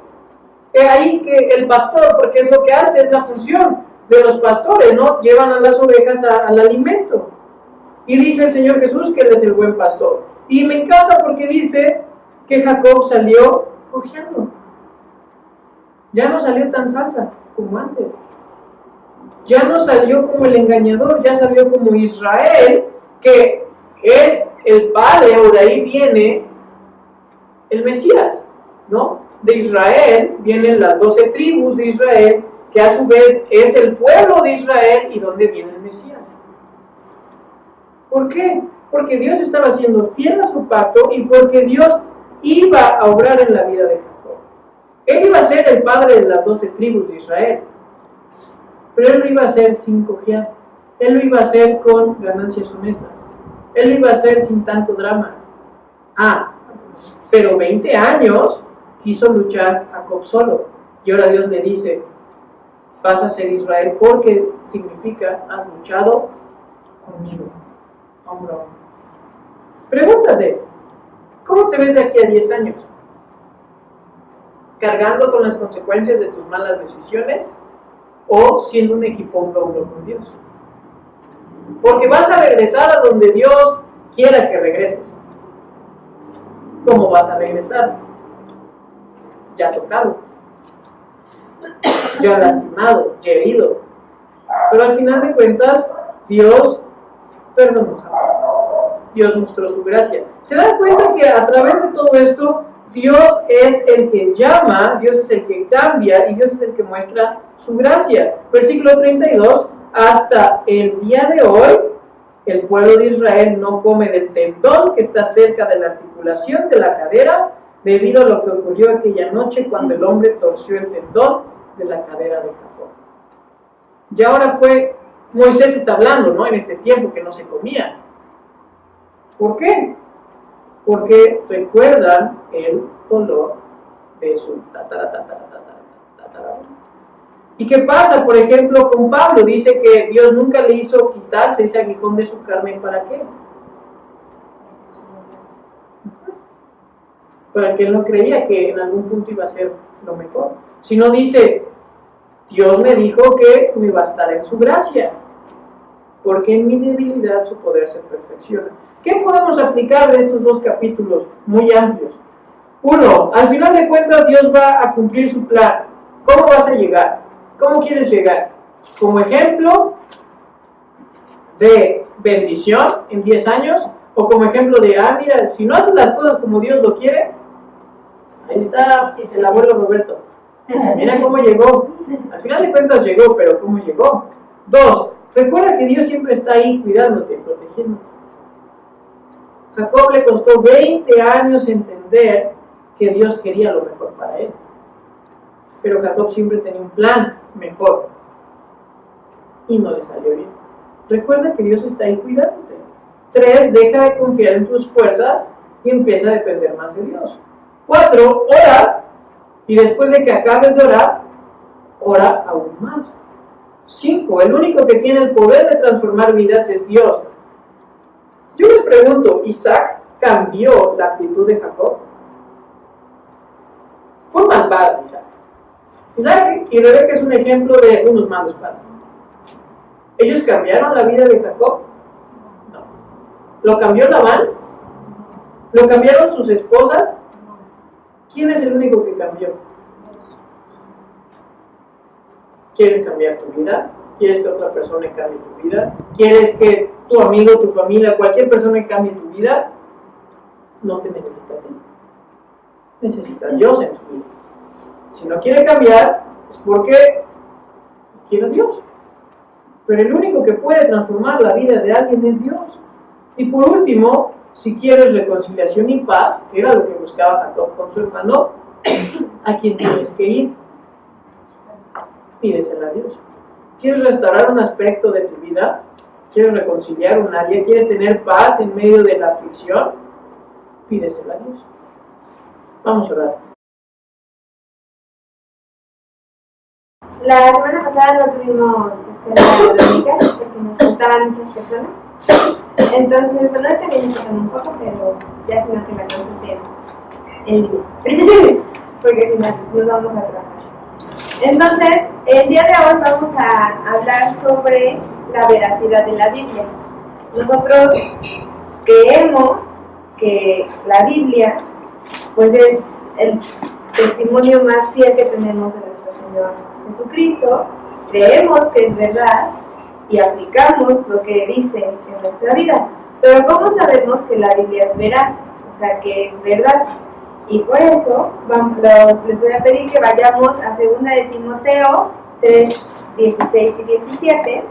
Es ahí que el pastor, porque es lo que hace, es la función de los pastores, ¿no? Llevan a las ovejas al alimento. Y dice el Señor Jesús que Él es el buen pastor. Y me encanta porque dice que Jacob salió cojeando. Ya no salió tan salsa como antes. Ya no salió como el engañador, ya salió como Israel, que es el padre, o de ahí viene el Mesías, ¿no? De Israel vienen las 12 tribus de Israel, que a su vez es el pueblo de Israel y donde viene el Mesías. ¿Por qué? porque Dios estaba siendo fiel a su pacto y porque Dios iba a obrar en la vida de Jacob. Él iba a ser el padre de las 12 tribus de Israel, pero él lo iba a hacer sin cojear, él lo iba a hacer con ganancias honestas, él lo iba a hacer sin tanto drama. Pero 20 años quiso luchar Jacob solo, y ahora Dios le dice, vas a ser Israel, porque significa, has luchado conmigo, hombro a hombro. Pregúntate, ¿cómo te ves de aquí a 10 años? ¿Cargando con las consecuencias de tus malas decisiones o siendo un equipo hombro a hombro con Dios? Porque vas a regresar a donde Dios quiera que regreses. ¿Cómo vas a regresar? Ya tocado, ya lastimado, ya herido. Pero al final de cuentas, Dios perdonó. Dios mostró su gracia. ¿Se dan cuenta que a través de todo esto, Dios es el que llama, Dios es el que cambia y Dios es el que muestra su gracia? Versículo 32, hasta el día de hoy, el pueblo de Israel no come del tendón que está cerca de la articulación de la cadera, debido a lo que ocurrió aquella noche cuando el hombre torció el tendón de la cadera de Jacob. Y ahora Moisés está hablando, ¿no? En este tiempo que no se comía. ¿Por qué? Porque recuerdan el dolor de su tatara. ¿Y qué pasa, por ejemplo, con Pablo? Dice que Dios nunca le hizo quitarse ese aguijón de su carne. ¿Para qué? Para que él no creía que en algún punto iba a ser lo mejor. Sino dice, Dios me dijo que me bastará en su gracia, porque en mi debilidad su poder se perfecciona. ¿Qué podemos aplicar de estos dos capítulos muy amplios? Uno, al final de cuentas Dios va a cumplir su plan. ¿Cómo vas a llegar? ¿Cómo quieres llegar? ¿Como ejemplo de bendición en 10 años? ¿O como ejemplo de, mira, si no haces las cosas como Dios lo quiere? Ahí está el abuelo Roberto. Mira cómo llegó. Al final de cuentas llegó, pero ¿cómo llegó? 2, recuerda que Dios siempre está ahí cuidándote y protegiéndote. Jacob le costó 20 años entender que Dios quería lo mejor para él. Pero Jacob siempre tenía un plan mejor y no le salió bien. Recuerda que Dios está ahí cuidándote. 3, deja de confiar en tus fuerzas y empieza a depender más de Dios. 4, ora, y después de que acabes de orar, ora aún más. 5, el único que tiene el poder de transformar vidas es Dios. Yo les pregunto, ¿Isaac cambió la actitud de Jacob? Fue un mal padre, Isaac. Isaac y Rebeca es un ejemplo de unos malos padres. ¿Ellos cambiaron la vida de Jacob? No. ¿Lo cambió Labán? ¿Lo cambiaron sus esposas? ¿Quién es el único que cambió? ¿Quieres cambiar tu vida? ¿Quieres que otra persona cambie tu vida? ¿Quieres que tu amigo, tu familia, cualquier persona cambie tu vida? No te necesita a ti. Necesita a Dios en tu vida. Si no quiere cambiar, es porque quiere a Dios. Pero el único que puede transformar la vida de alguien es Dios. Y por último, si quieres reconciliación y paz, que era lo que buscaba Jacob con su hermano, ¿a quién tienes que ir? Pídesela a Dios. ¿Quieres restaurar un aspecto de tu vida? ¿Quieres reconciliar un área? ¿Quieres tener paz en medio de la aflicción? Pídesela a Dios. Vamos a orar. La semana pasada no tuvimos escuela dominical porque nos faltaban muchas personas. Entonces, bueno, también nos faltan un poco, pero ya sino que la consulten en línea. Porque al final nos vamos a trabajar. Entonces, el día de hoy vamos a hablar sobre la veracidad de la Biblia. Nosotros creemos que la Biblia pues es el testimonio más fiel que tenemos de nuestro Señor Jesucristo. Creemos que es verdad y aplicamos lo que dice en nuestra vida. Pero ¿cómo sabemos que la Biblia es veraz? O sea, que es verdad. Y por eso les voy a pedir que vayamos a 2 de Timoteo 3, 16 y 17.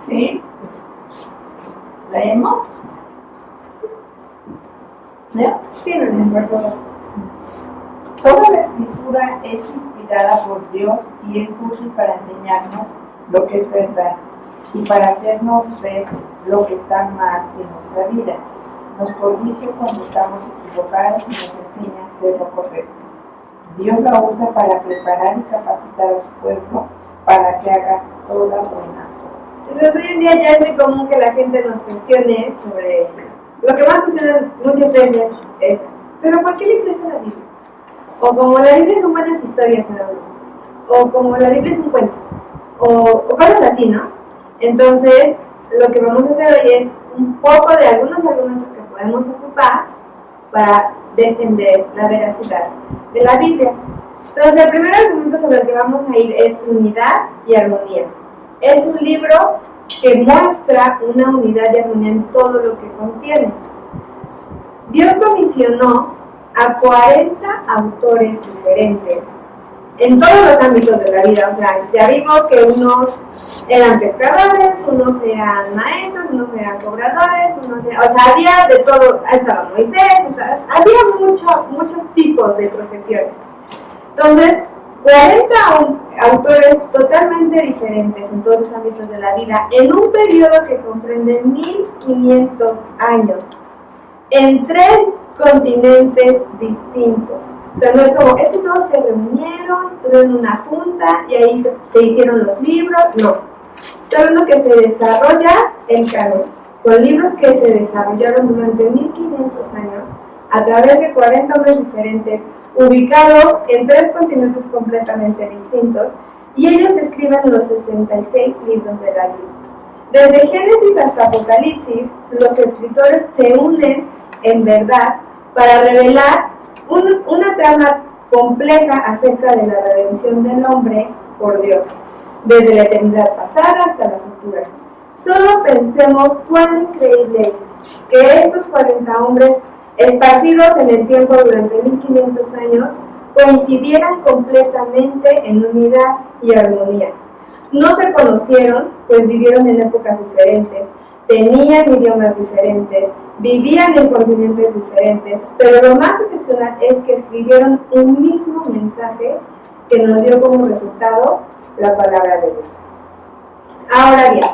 ¿Sí? ¿Leemos? ¿No? Sí, no, por favor. Toda la escritura es inspirada por Dios y es útil para enseñarnos lo que es verdad y para hacernos ver lo que está mal en nuestra vida. Nos corrige cuando estamos equivocados y nos enseña a hacer lo correcto. Dios la usa para preparar y capacitar a su pueblo para que haga toda buena. Entonces hoy en día ya es muy común que la gente nos cuestione sobre lo que más funciona muchas veces es, pero ¿por qué le crees a la Biblia? O como la Biblia son buenas historias nada más, o como la Biblia es un cuento, o cosas así, ¿no? Entonces lo que vamos a hacer hoy es un poco de algunos argumentos que podemos ocupar para defender la veracidad de la Biblia. Entonces el primer argumento sobre el que vamos a ir es unidad y armonía. Es un libro que muestra una unidad y armonía en todo lo que contiene. Dios comisionó a 40 autores diferentes en todos los ámbitos de la vida. O sea, ya vimos que unos eran pescadores, unos eran maestros, unos eran cobradores, unos eran, o sea, había de todo. Ahí estaba Moisés, había muchos tipos de profesiones. Entonces, 40 autores totalmente diferentes en todos los ámbitos de la vida, en un periodo que comprende 1500 años, en 3 continentes distintos. O sea, no es como, es que todos se reunieron, tuvieron una junta y ahí se hicieron los libros, no. Está hablando que se desarrolla el canon, con libros que se desarrollaron durante 1500 años, a través de 40 hombres diferentes, ubicados en 3 continentes completamente distintos, y ellos escriben los 66 libros de la Biblia. Desde Génesis hasta Apocalipsis, los escritores se unen en verdad para revelar una trama compleja acerca de la redención del hombre por Dios, desde la eternidad pasada hasta la futura. Solo pensemos cuán increíble es que estos 40 hombres esparcidos en el tiempo durante 1500 años coincidieran completamente en unidad y armonía. No se conocieron, pues vivieron en épocas diferentes, tenían idiomas diferentes, vivían en continentes diferentes, pero lo más excepcional es que escribieron un mismo mensaje que nos dio como resultado la palabra de Dios. Ahora bien,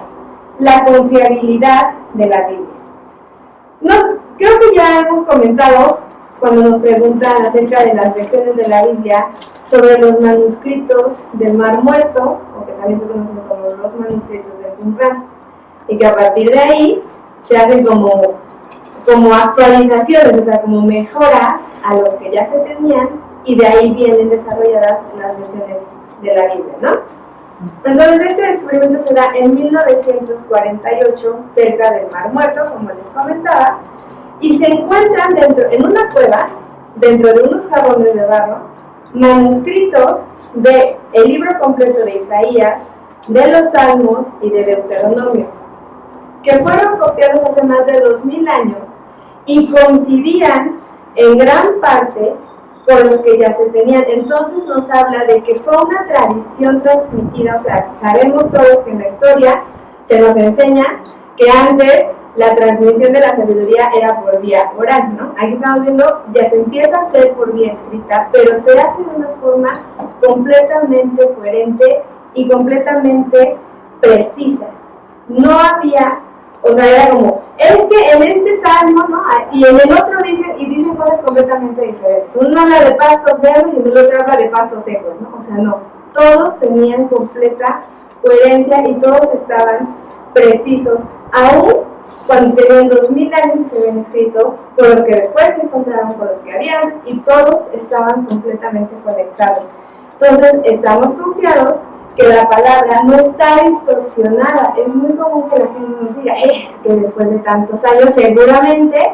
la confiabilidad de la Biblia. Creo que ya hemos comentado cuando nos preguntan acerca de las lecciones de la Biblia sobre los manuscritos del Mar Muerto, o que también se conocen como los manuscritos de Qumran, y que a partir de ahí se hacen como actualizaciones, o sea, como mejoras a los que ya se tenían, y de ahí vienen desarrolladas las versiones de la Biblia, ¿no? Entonces este descubrimiento se da en 1948 cerca del Mar Muerto, como les comentaba, y se encuentran en una cueva, dentro de unos jarrones de barro, manuscritos del libro completo de Isaías, de los Salmos y de Deuteronomio, que fueron copiados hace más de 2000 años y coincidían en gran parte con los que ya se tenían. Entonces nos habla de que fue una tradición transmitida, o sea, sabemos todos que en la historia se nos enseña que antes la transmisión de la sabiduría era por vía oral, ¿no? Aquí estamos viendo, ya se empieza a hacer por vía escrita, pero se hace de una forma completamente coherente y completamente precisa. No había, o sea, era como, es que en este salmo, ¿no? Y en el otro dice cosas completamente diferentes. Uno habla de pastos verdes y el otro habla de pastos secos, ¿no? O sea, no. Todos tenían completa coherencia y todos estaban precisos, aún cuando tenían 2000 años y se habían escrito, con los que después se encontraron, con los que habían, y todos estaban completamente conectados. Entonces, estamos confiados que la palabra no está distorsionada. Es muy común que la gente nos diga, es que después de tantos años seguramente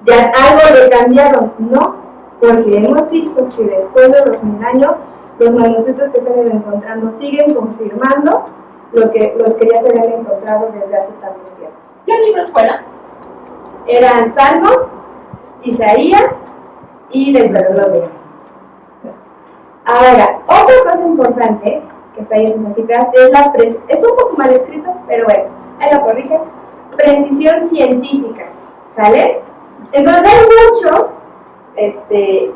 ya algo le cambiaron. No, porque hemos visto que después de 2000 años, los manuscritos que se han ido encontrando siguen confirmando lo que ya se habían encontrado desde hace tanto tiempo. ¿Qué libros fueron? Eran Salmos, Isaías y Deuteronomio. Ahora, otra cosa importante que está ahí en sus hojitas, es un poco mal escrito, pero bueno, ahí lo corrigen, precisión científica, ¿sale? Entonces hay muchos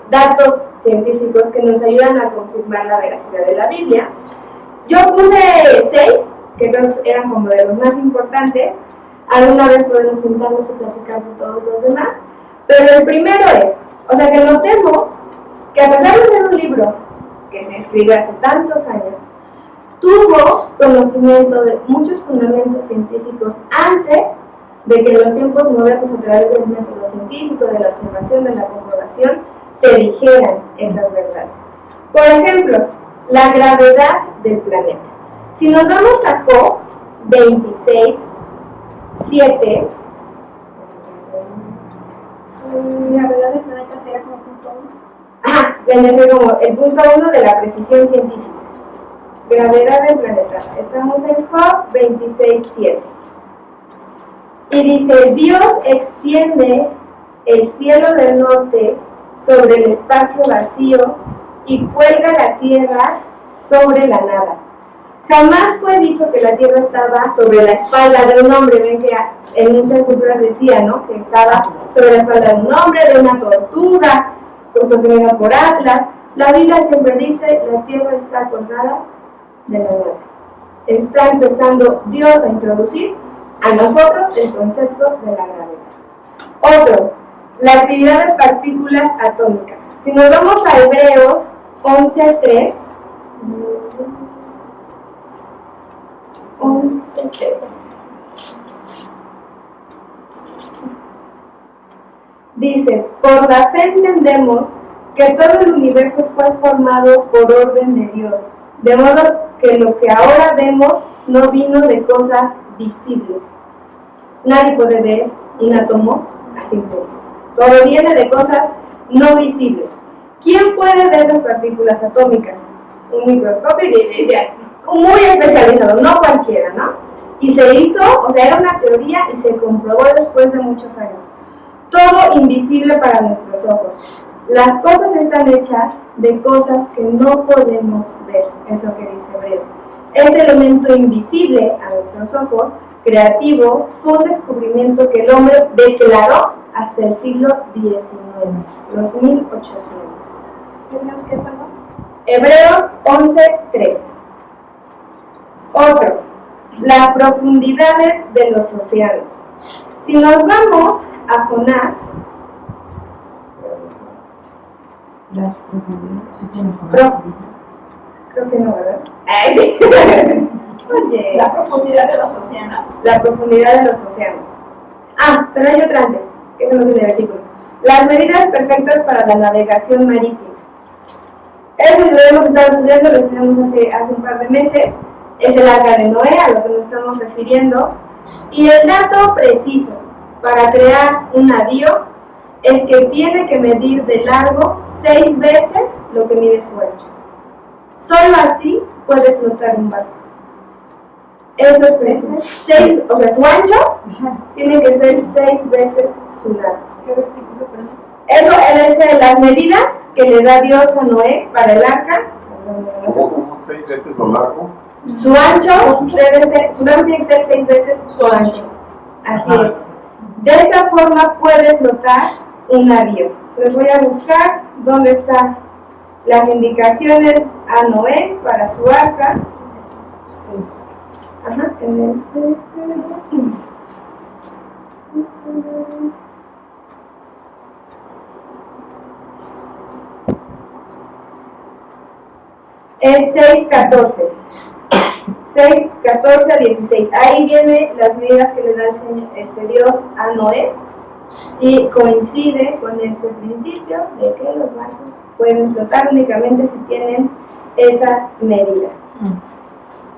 datos científicos que nos ayudan a confirmar la veracidad de la Biblia. Yo puse 6, que creo que eran como de los más importantes. Alguna vez podemos sentarnos y platicar de todos los demás, pero el primero es, o sea, que notemos que a pesar de ser un libro que se escribió hace tantos años, tuvo conocimiento de muchos fundamentos científicos antes de que en los tiempos modernos, a través del método científico, de la observación, de la comprobación, se dijeran esas verdades. Por ejemplo, la gravedad del planeta. Si nos vamos a Job 26, 7, La verdad del planeta será como punto 1. ajá, vendría como el punto 1 de la precisión científica. Gravedad del planeta. Estamos en Job 26, 7. Y dice, Dios extiende el cielo del norte sobre el espacio vacío y cuelga la tierra sobre la nada. Jamás fue dicho que la tierra estaba sobre la espalda de un hombre. Ven que en muchas culturas decía, ¿no?, que estaba sobre la espalda de un hombre, de una tortuga, sostenida por Atlas. La Biblia siempre dice, la tierra está colgada de la nada. Está empezando Dios a introducir a nosotros el concepto de la gravedad. Otro, la actividad de partículas atómicas. Si nos vamos a Hebreos 11.3, 11.3, dice, por la fe entendemos que todo el universo fue formado por orden de Dios, de modo que lo que ahora vemos no vino de cosas visibles. Nadie puede ver un átomo a simple vista. Todo viene de cosas no visibles. ¿Quién puede ver las partículas atómicas? Un microscopio muy especializado, no cualquiera, ¿no? Y se hizo, o sea, era una teoría y se comprobó después de muchos años. Todo invisible para nuestros ojos. Las cosas están hechas de cosas que no podemos ver, es lo que dice Hebreos. Este elemento invisible a nuestros ojos, creativo, fue un descubrimiento que el hombre declaró hasta el siglo XIX, los 1800. ¿Hebreos qué, perdón? Hebreos 11.3. Otro, las profundidades de los océanos. Si nos vamos a Jonás, creo que no, ¿verdad? Oye, La profundidad de los océanos. la profundidad de los océanos. Ah, pero hay otra antes, que eso no tiene versículo. Las medidas perfectas para la navegación marítima. Eso lo hemos estado estudiando, lo estudiamos hace un par de meses. Es el arca de Noé, a lo que nos estamos refiriendo. Y el dato preciso para crear un navío es que tiene que medir de largo 6 veces lo que mide su ancho. Solo así puede flotar un barco. Eso es preciso. O sea, su ancho tiene que ser 6 veces su largo. ¿Qué versículo, perdón? Eso es las medidas que le da Dios a Noé para el arca. ¿Cómo 6 veces lo largo? Su ancho su largo tiene que ser 6 veces su ancho. Así es. De esta forma puede flotar un navío. Les voy a buscar dónde están las indicaciones a Noé para su arca. Ajá, en el es 6.14. 6.14 a 16. Ahí vienen las medidas que le da el Señor, Dios a Noé, y coincide con este principio de que los barcos pueden flotar únicamente si tienen esas medidas.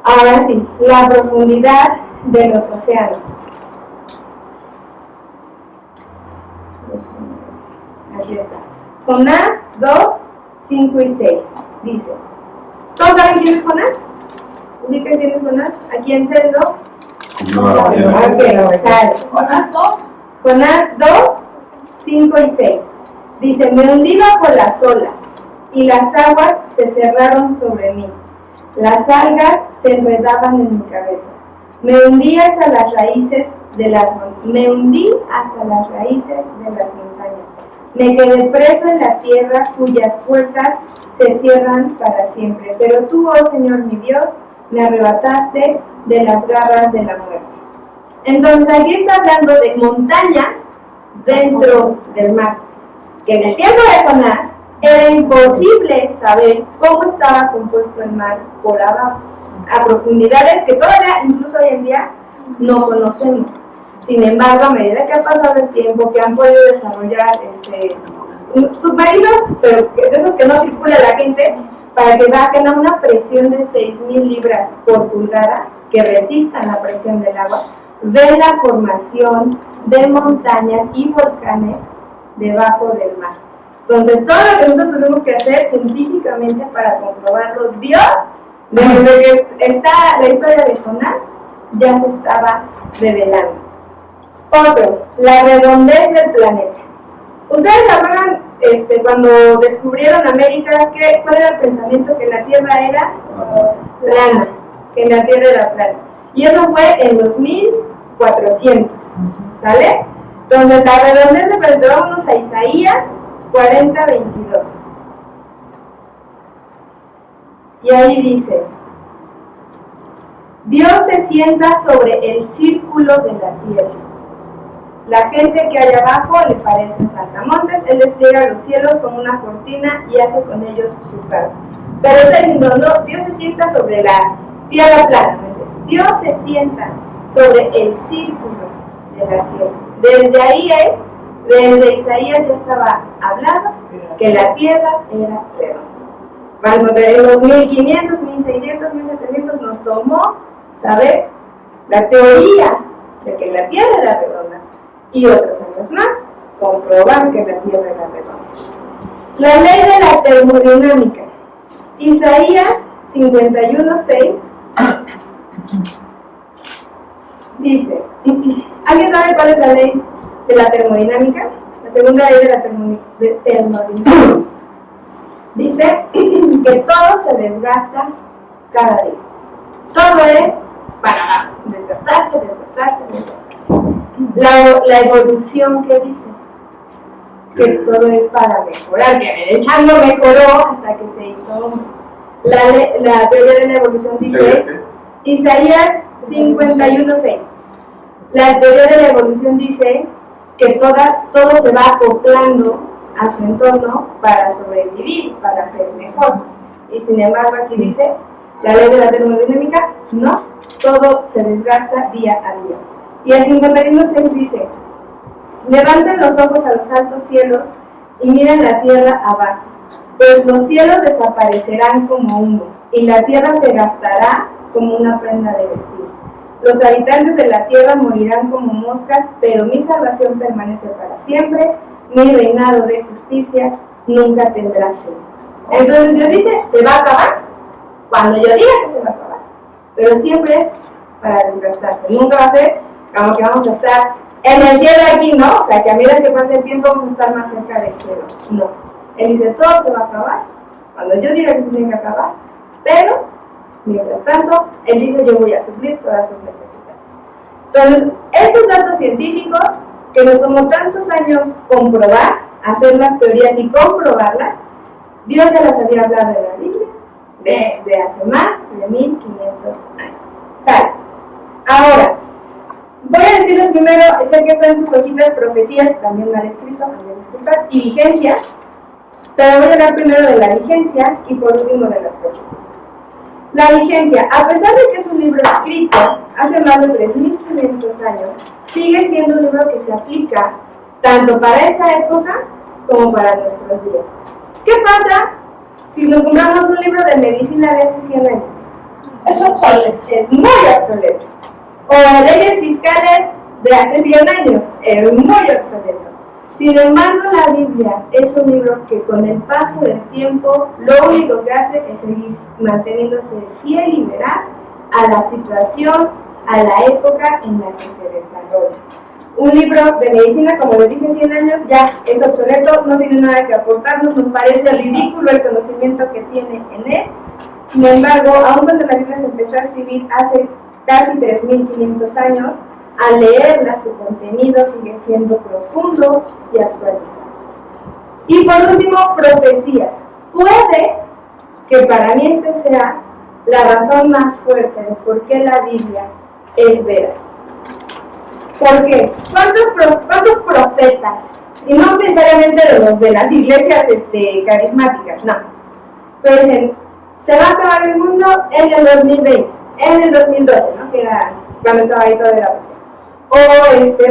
Ahora sí, la profundidad de los océanos. Aquí está. Jonás 2, 5 y 6. Dice, ¿todos saben quién es Jonás? ¿Ubican quién es Jonás? Aquí en Celdo. Jonás 2. Jonás 2, 5 y 6. Dice, me hundí bajo las olas y las aguas se cerraron sobre mí. Las algas se enredaban en mi cabeza. Me hundí hasta las raíces de las montañas. Me quedé preso en la tierra cuyas puertas se cierran para siempre. Pero tú, oh Señor mi Dios, me arrebataste de las garras de la muerte. Entonces aquí está hablando de montañas dentro del mar. Que en el tiempo de Jonás era imposible saber cómo estaba compuesto el mar por abajo, a profundidades que todavía, incluso hoy en día, no conocemos. Sin embargo, a medida que ha pasado el tiempo, que han podido desarrollar submarinos, pero de esos que no circula la gente, para que bajen a una presión de 6.000 libras por pulgada, que resistan la presión del agua, ven la formación de montañas y volcanes debajo del mar. Entonces, todo lo que nosotros tenemos que hacer científicamente para comprobarlo, Dios, desde que está la historia de Jonás, ya se estaba revelando. Otro, la redondez del planeta. Ustedes se acuerdan cuando descubrieron América, ¿cuál era el pensamiento? Que la Tierra era plana, que la Tierra era plana. Y eso fue en los 1400, ¿sale? Entonces, la redondez del planeta, vámonos a Isaías 40:22. Y ahí dice: Dios se sienta sobre el círculo de la tierra. La gente que hay abajo le parecen saltamontes. Él despliega los cielos como una cortina y hace con ellos su cargo. Pero está diciendo, no, Dios se sienta sobre la tierra plana. Dios se sienta sobre el círculo de la tierra. Desde ahí desde Isaías ya estaba hablando que la tierra era redonda. Cuando de los 1500, 1600, 1700 nos tomó saber la teoría de que la tierra era redonda, y otros años más comprobar que la tierra era redonda. La ley de la termodinámica. Isaías 51:6 dice, ¿alguien sabe cuál es la ley de la termodinámica? La segunda ley de la termodinámica dice que todo se desgasta cada día. Todo es para abajo, desgastarse. La evolución, ¿qué dice? Que todo es para mejorar, que de hecho no mejoró hasta que se hizo hombre. La teoría de la evolución dice, Isaías 51:6. La teoría de la evolución dice que todo se va acoplando a su entorno para sobrevivir, para ser mejor. Y sin embargo aquí dice, la ley de la termodinámica, no, todo se desgasta día a día. Y el 51:6 dice, levanten los ojos a los altos cielos y miren la tierra abajo, pues los cielos desaparecerán como humo y la tierra se gastará como una prenda de vestir. Los habitantes de la tierra morirán como moscas, pero mi salvación permanece para siempre, mi reinado de justicia nunca tendrá fin. Entonces Dios dice, se va a acabar cuando yo diga que se va a acabar, pero siempre es para desgastarse. Nunca va a ser como que vamos a estar en el cielo aquí, ¿no? O sea, que a medida que pase el tiempo vamos a estar más cerca del cielo. No. Él dice, todo se va a acabar cuando yo diga que se tiene que acabar, pero mientras tanto, Él dice, yo voy a suplir todas sus necesidades. Entonces, estos datos científicos que nos tomó tantos años comprobar, hacer las teorías y comprobarlas, Dios ya las había hablado en la Biblia desde hace más de 1500 años. ¿Sale? Ahora, voy a decirles primero, sé que están en sus hojitas profecías, también mal escrito, disculpar, y vigencias, pero voy a hablar primero de la vigencia y por último de las profecías. La vigencia, a pesar de que es un libro escrito hace más de 3500 años, sigue siendo un libro que se aplica tanto para esa época como para nuestros días. ¿Qué pasa si nos compramos un libro de medicina de hace 100 años? Es obsoleto. Es muy obsoleto. O leyes fiscales de hace 100 años. Es muy obsoleto. Sin embargo, la Biblia es un libro que con el paso del tiempo lo único que hace es seguir manteniéndose fiel y veraz a la situación, a la época en la que se desarrolla. Un libro de medicina, como les dije, 100 años, ya es obsoleto, no tiene nada que aportarnos, nos parece ridículo el conocimiento que tiene en él. Sin embargo, aun cuando la Biblia se empezó a escribir hace casi 3.500 años, al leerla su contenido sigue siendo profundo y actualizado. Y por último, profecías. Puede que para mí esta sea la razón más fuerte de por qué la Biblia es veraz. ¿Por qué? ¿Cuántos profetas? Y no necesariamente de los de las iglesias carismáticas, no. Pero dicen, se va a acabar el mundo en el 2020, en el 2012, ¿no? Que era cuando estaba ahí todo de la pasión. O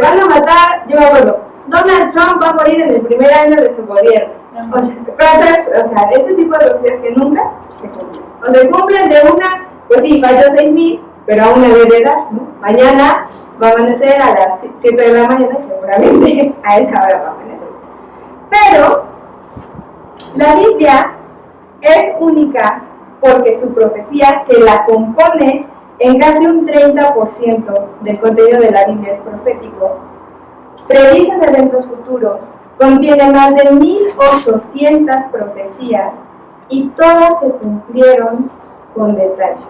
van a matar, yo me acuerdo, Donald Trump va a morir en el primer año de su gobierno. O sea, ese tipo de profecías que nunca se cumplen. O se cumplen de una, pues sí, falló 6.000, pero a una edad, ¿no? Mañana va a amanecer a las 7 de la mañana y seguramente a esa hora va a amanecer. Pero la Biblia es única porque su profecía, que la compone en casi un 30% del contenido de la Biblia es profético, predice eventos futuros, contiene más de 1.800 profecías y todas se cumplieron con detalle.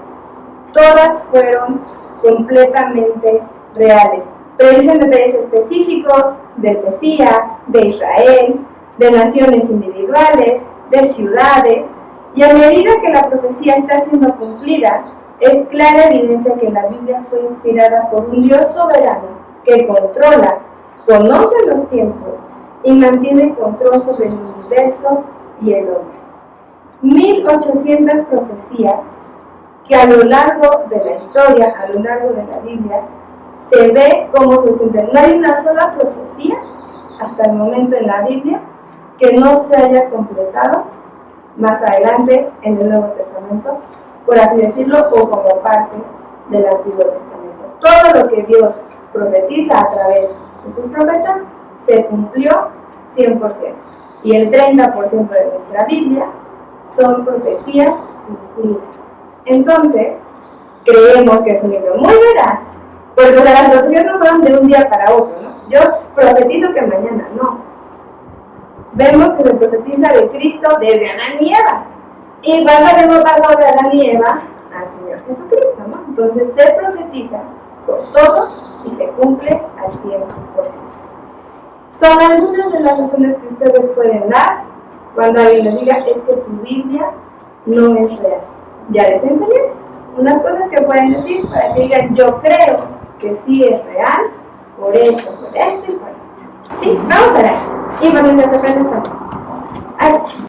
Todas fueron completamente reales. Predicen detalles específicos del Mesías, de Israel, de naciones individuales, de ciudades, y a medida que la profecía está siendo cumplida, es clara evidencia que la Biblia fue inspirada por un Dios soberano que controla, conoce los tiempos y mantiene control sobre el universo y el hombre. 1.800 profecías que a lo largo de la historia, a lo largo de la Biblia, se ve cómo se cumplen. No hay una sola profecía hasta el momento en la Biblia que no se haya completado más adelante en el Nuevo Testamento, por así decirlo, o como parte del Antiguo Testamento. Todo lo que Dios profetiza a través de sus profetas se cumplió 100%. Y el 30% de nuestra Biblia son profecías cumplidas. Entonces, creemos que es un libro muy veraz, porque las profecías no fueron de un día para otro, ¿no? Yo profetizo que mañana, no. Vemos que se profetiza de Cristo desde Adán y Eva. Y cuando hemos pasado de Adán y Eva al Señor Jesucristo, ¿no? Entonces se profetiza por todo y se cumple al 100%. Son algunas de las razones que ustedes pueden dar cuando alguien les diga es que tu Biblia no es real. Ya les enseñé unas cosas que pueden decir para que digan yo creo que sí es real, por esto, por esto y por esto. Sí, vamos a ver. Y bueno, se aprende esto.